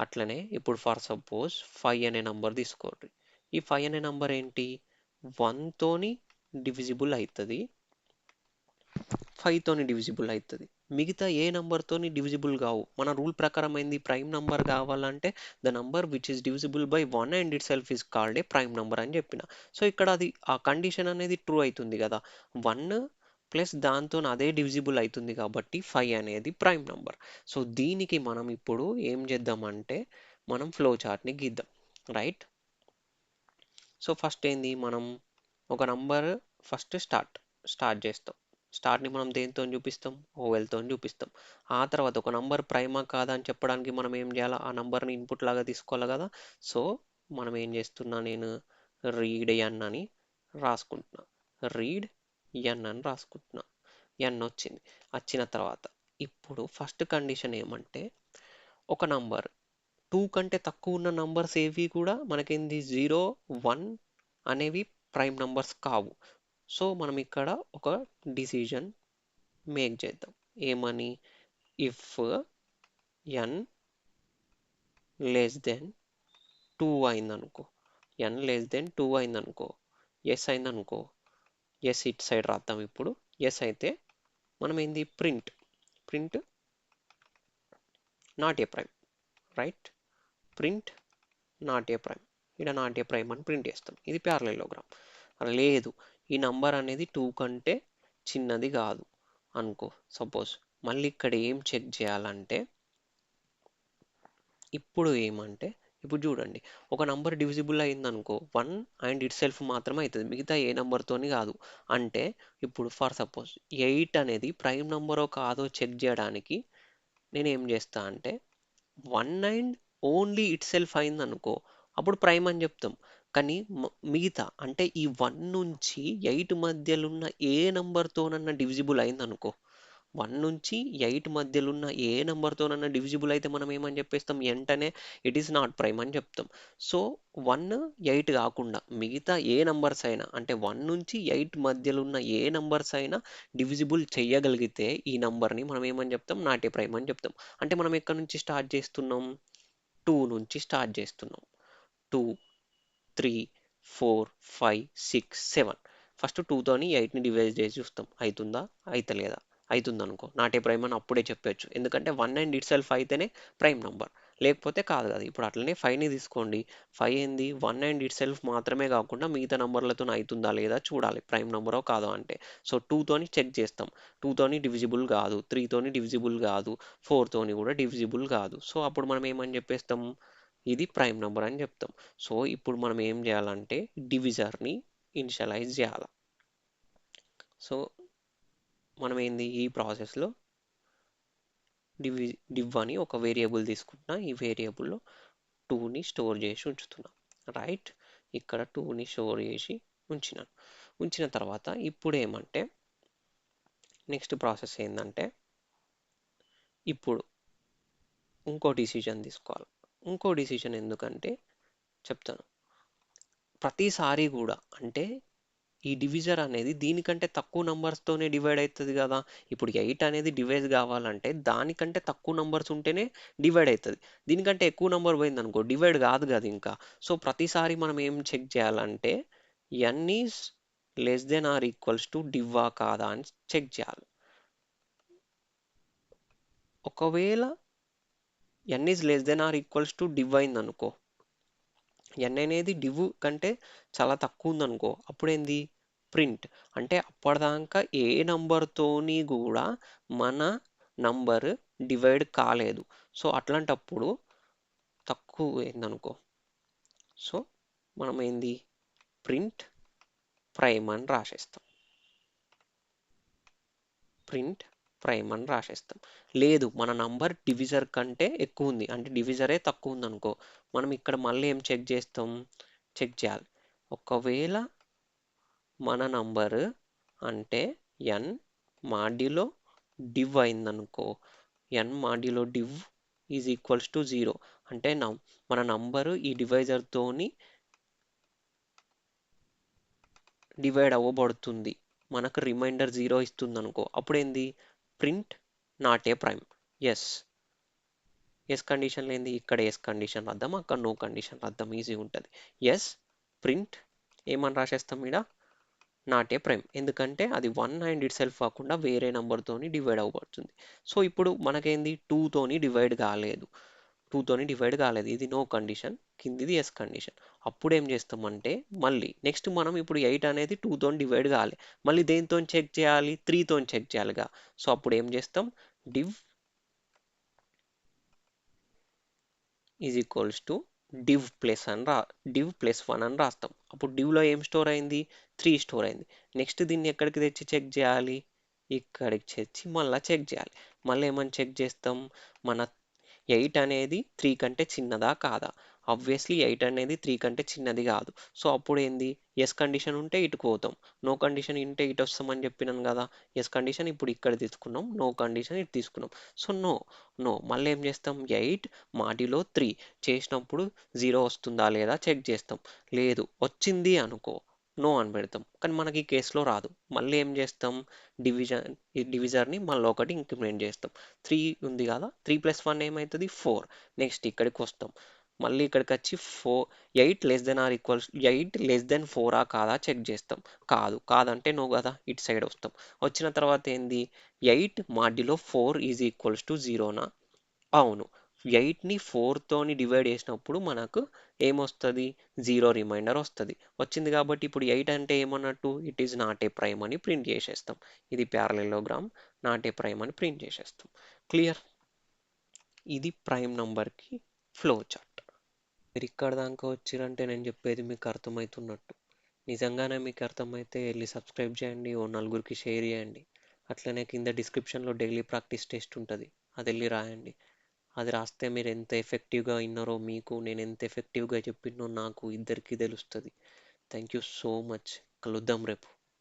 అట్లనే ఇప్పుడు ఫర్ సపోజ్ 5 అనే నంబర్ తీసుకోండి. ఈ 5 అనే నంబర్ ఏంటి, 1 తోని డివిజిబుల్ అవుతుంది, 5 తోని డివిజిబుల్ అవుతుంది. మిగతా ఏ నంబర్ తోని డివిజిబుల్ కావు. మన రూల్ ప్రకారం ఏంది, ప్రైమ్ నంబర్ కావాలంటే the number which is divisible by one and it self is called a prime number అని చెప్పిన. సో ఇక్కడ అది ఆ కండిషన్ అనేది ట్రూ అవుతుంది కదా. 1 ప్లస్ దాంతో అదే డివిజిబుల్ అవుతుంది కాబట్టి 5 అనేది ప్రైమ్ నంబర్. సో దీనికి మనం ఇప్పుడు ఏం చేద్దామంటే మనం ఫ్లో చార్ట్ని గీద్దాం. రైట్? సో ఫస్ట్ ఏంది, మనం ఒక నంబర్ ఫస్ట్ స్టార్ట్ చేస్తాం. స్టార్ట్ని మనం దేనితో చూపిస్తాం, ఓవెల్తో చూపిస్తాం. ఆ తర్వాత ఒక నంబర్ ప్రైమా కాదా అని చెప్పడానికి మనం ఏం చేయాలి, ఆ నంబర్ని ఇన్పుట్ లాగా తీసుకోవాలి కదా. సో మనం ఏం చేస్తున్నా, నేను రీడ్ ఎన్ అని రాసుకుంటున్నా. రీడ్ ఎన్ అని రాసుకుంటున్నా. ఎన్ వచ్చింది. వచ్చిన తర్వాత ఇప్పుడు ఫస్ట్ కండిషన్ ఏమంటే ఒక నంబర్ 2 కంటే తక్కువ ఉన్న నంబర్స్ ఏవి కూడా మనకేంది 0, 1 అనేవి ప్రైమ్ నంబర్స్ కావు. సో మనం ఇక్కడ ఒక డిసిజన్ మేక్ చేద్దాం. ఏమని, ఇఫ్ ఎన్ లెస్ దెన్ 2 అయిందనుకో, ఎన్ లెస్ దెన్ 2 అయిందనుకో, ఎస్ అయిందనుకో, ఎస్ ఇట్ సైడ్ రాద్దాం. ఇప్పుడు ఎస్ అయితే మనం ఏంది print print not a prime. Right? Print not a prime. ఇక్కడ నాట్ ఏ ప్రైమ్ అని ప్రింట్ చేస్తాం. ఇది ప్యారలెలోగ్రామ్. లేదు, ఈ నంబర్ అనేది 2 కంటే చిన్నది కాదు అనుకో సపోజ్. మళ్ళీ ఇక్కడ ఏం చెక్ చేయాలంటే ఇప్పుడు ఏమంటే ఇప్పుడు చూడండి, ఒక నంబర్ డివిజిబుల్ అయిందనుకో 1 అండ్ ఇట్ సెల్ఫ్ మాత్రమే అవుతుంది, మిగతా ఏ నెంబర్తోని కాదు. అంటే ఇప్పుడు ఫర్ సపోజ్ 8 అనేది ప్రైమ్ నెంబరో కాదో చెక్ చేయడానికి నేను ఏం చేస్తా అంటే 1 అండ్ ఓన్లీ ఇట్ సెల్ఫ్ అయిందనుకో అప్పుడు ప్రైమ్ అని చెప్తాం. కానీ మిగతా అంటే ఈ 1 నుంచి 8 మధ్యలో ఉన్న ఏ నెంబర్తోనన్నా డివిజిబుల్ అయిందనుకో, 1 నుంచి 8 మధ్యలో ఉన్న ఏ నెంబర్తోనన్నా డివిజిబుల్ అయితే మనం ఏమని చెప్పేస్తాం, వెంటనే ఇట్ ఈస్ నాట్ ప్రైమ్ అని చెప్తాం. సో 1, 8 కాకుండా మిగతా ఏ నంబర్స్ అయినా అంటే 1 నుంచి 8 మధ్యలో ఉన్న ఏ నంబర్స్ అయినా డివిజిబుల్ చేయగలిగితే ఈ నంబర్ని మనం ఏమని చెప్తాం, నాట్ ఏ ప్రైమ్ అని చెప్తాం. అంటే మనం ఎక్కడి నుంచి స్టార్ట్ చేస్తున్నాం, 2 నుంచి స్టార్ట్ చేస్తున్నాం. 2, 3, 4, 5, 6, 7. ఫస్ట్ 2 తోని 8ని డివైడ్ చేసి చూస్తాం అవుతుందా అయితలేదా. అవుతుంది అనుకో, నాట్ ఏ ప్రైమ్ అని అప్పుడే చెప్పొచ్చు, ఎందుకంటే 1 అండ్ ఇట్ సెల్ఫ్ అయితేనే ప్రైమ్ నంబర్, లేకపోతే కాదు కదా. ఇప్పుడు అట్లనే 5ని తీసుకోండి. 5 ఏంది 1 అండ్ ఇట్ సెల్ఫ్ మాత్రమే కాకుండా మిగతా నంబర్లతో అవుతుందా లేదా చూడాలి ప్రైమ్ నంబరో కాదో అంటే. సో 2 తోని చెక్ చేస్తాం, 2 తోని డివిజిబుల్ కాదు, 3 తోని డివిజిబుల్ కాదు, 4 తోని కూడా డివిజిబుల్ కాదు. సో అప్పుడు మనం ఏమని చెప్పేస్తాం, ఇది ప్రైమ్ నెంబర్ అని చెప్తాం. సో ఇప్పుడు మనం ఏం చేయాలంటే డివిజర్ని ఇనిషియలైజ్ చేయాలి. సో మనం ఏంది ఈ ప్రాసెస్లో డివ్ అని ఒక వేరియబుల్ తీసుకుంటున్నా. ఈ వేరియబుల్లో 2ని స్టోర్ చేసి ఉంచుతున్నా. రైట్? ఇక్కడ 2ని స్టోర్ చేసి ఉంచినాను. ఉంచిన తర్వాత ఇప్పుడు ఏమంటే నెక్స్ట్ ప్రాసెస్ ఏంటంటే ఇప్పుడు ఇంకో డిసిజన్ తీసుకోవాలి. ఇంకో డిసిజన్ ఎందుకంటే చెప్తాను. ప్రతిసారి కూడా అంటే ఈ డివిజర్ అనేది దీనికంటే తక్కువ నంబర్స్తోనే డివైడ్ అవుతుంది కదా. ఇప్పుడు 8 అనేది డివైడ్ కావాలంటే దానికంటే తక్కువ నంబర్స్ ఉంటేనే డివైడ్ అవుతుంది. దీనికంటే ఎక్కువ నంబర్ పోయింది అనుకో డివైడ్ కాదు కదా ఇంకా. సో ప్రతిసారి మనం ఏం చెక్ చేయాలంటే n is less than or equals to డివ్వా కాదా అని చెక్ చేయాలి. ఒకవేళ n is less than or equals to div అయింది అనుకో, ఎన్ అనేది డివ్ కంటే చాలా తక్కువ ఉందనుకో అప్పుడు ఏంది ప్రింట్. అంటే అప్పటిదాకా ఏ నంబర్తోని కూడా మన నంబర్ డివైడ్ కాలేదు. సో అట్లాంటప్పుడు తక్కువ ఏందనుకో, సో మనం ఏంది ప్రింట్ ప్రైమ్ అని రాసేస్తాం. ప్రింట్ ప్రైమ్ అని రాసేస్తాం. లేదు మన నంబర్ డివిజర్ కంటే ఎక్కువ ఉంది, అంటే డివిజరే తక్కువ ఉంది అనుకో, మనం ఇక్కడ మళ్ళీ ఏం చెక్ చేయాలి. ఒకవేళ మన నంబర్ అంటే n మాడ్యులో డివ్ అయిందనుకో, n modulo div is equals to 0, అంటే మన నంబరు ఈ డివైజర్ తోని డివైడ్ అవ్వబడుతుంది, మనకు రిమైండర్ 0 ఇస్తుంది అనుకో, అప్పుడు ఏంది print not a prime. Yes, yes condition లేనిది ఇక్కడ ఎస్ కండిషన్ రాద్దాం, అక్కడ నో కండిషన్ రాద్దాం, ఈజీ ఉంటుంది. ఎస్ ప్రింట్ ఏమని రాసేస్తాం ఇక్కడ నాట్ ఏ ప్రైమ్, ఎందుకంటే అది 1 అండ్ ఇట్ సెల్ఫ్ కాకుండా వేరే నెంబర్తోని డివైడ్ అవ్వబడుతుంది. సో ఇప్పుడు మనకేంది 2 తోని డివైడ్ కాలేదు, 2 తోని డివైడ్ కాలేదు, ఇది నో కండిషన్, కిందిది ఎస్ కండిషన్. అప్పుడు ఏం చేస్తామంటే మళ్ళీ నెక్స్ట్ మనం ఇప్పుడు 8 అనేది 2 తోని డివైడ్ కావాలి, మళ్ళీ దేనితో చెక్ చేయాలి, 3 తోని చెక్ చేయాలిగా. సో అప్పుడు ఏం చేస్తాం div is equals to div plus 1 అని రాస్తాం. అప్పుడు డివ్లో ఏం స్టోర్ అయింది 3 స్టోర్ అయింది. నెక్స్ట్ దీన్ని ఎక్కడికి తెచ్చి చెక్ చేయాలి, ఇక్కడికి తెచ్చి మళ్ళీ చెక్ చేయాలి. మళ్ళీ ఏమని చెక్ చేస్తాం, మన 8 అనేది 3 కంటే చిన్నదా కాదా. ఆబ్వియస్లీ 8 అనేది 3 కంటే చిన్నది కాదు. సో అప్పుడు ఏంది ఎస్ కండిషన్ ఉంటే ఇటుకు పోతాం, నో కండిషన్ ఉంటే ఇటు వస్తామని చెప్పినాం కదా. ఎస్ కండిషన్ ఇప్పుడు ఇక్కడ తీసుకున్నాం, నో కండిషన్ ఇటు తీసుకున్నాం. సో నో, మళ్ళీ ఏం చేస్తాం 8 మాడిలో 3 చేసినప్పుడు 0 వస్తుందా లేదా చెక్ చేస్తాం. లేదు వచ్చింది అనుకో నో అని పెడతాం, కానీ మనకి ఈ కేసులో రాదు. మళ్ళీ ఏం చేస్తాం డివిజర్ని మళ్ళీ ఒకటి ఇంక్రిమెంట్ చేస్తాం. 3 ఉంది కదా, 3 + 1 ఏమవుతుంది 4. నెక్స్ట్ ఇక్కడికి వస్తాం, మళ్ళీ ఇక్కడికి వచ్చి 8 less than or equals 8 less than 4ఆ కాదా చెక్ చేస్తాం. కాదంటే నో కదా, ఇటు సైడ్ వస్తాం. వచ్చిన తర్వాత ఏంది 8 మాడ్యులో 4 ఈజ్ ఈక్వల్స్ టు 0నా, అవును. 8ని 4 తోని డివైడ్ చేసినప్పుడు మనకు ఏమొస్తుంది 0 రిమైండర్ వస్తుంది. వచ్చింది కాబట్టి ఇప్పుడు 8 అంటే ఏమన్నట్టు it is not a prime అని ప్రింట్ చేసేస్తాం. ఇది ప్యారలెలోగ్రామ్, నాట్ ఏ ప్రైమ్ అని ప్రింట్ చేసేస్తాం. క్లియర్, ఇది ప్రైమ్ నంబర్కి ఫ్లో చార్ట్. మీరు ఇక్కడ దాకా వచ్చిరంటే నేను చెప్పేది మీకు అర్థమవుతున్నట్టు. నిజంగానే మీకు అర్థమైతే వెళ్ళి సబ్స్క్రైబ్ చేయండి, ఓ నలుగురికి షేర్ చేయండి. అట్లనే కింద డిస్క్రిప్షన్లో డైలీ ప్రాక్టీస్ టెస్ట్ ఉంటుంది, అది వెళ్ళి రాయండి. అది రాస్తే మీరు ఎంత ఎఫెక్టివ్గా విన్నారో మీకు, నేను ఎంత ఎఫెక్టివ్గా చెప్పినో నాకు, ఇద్దరికీ తెలుస్తుంది. Thank you so much. కలుద్దాం రేపు.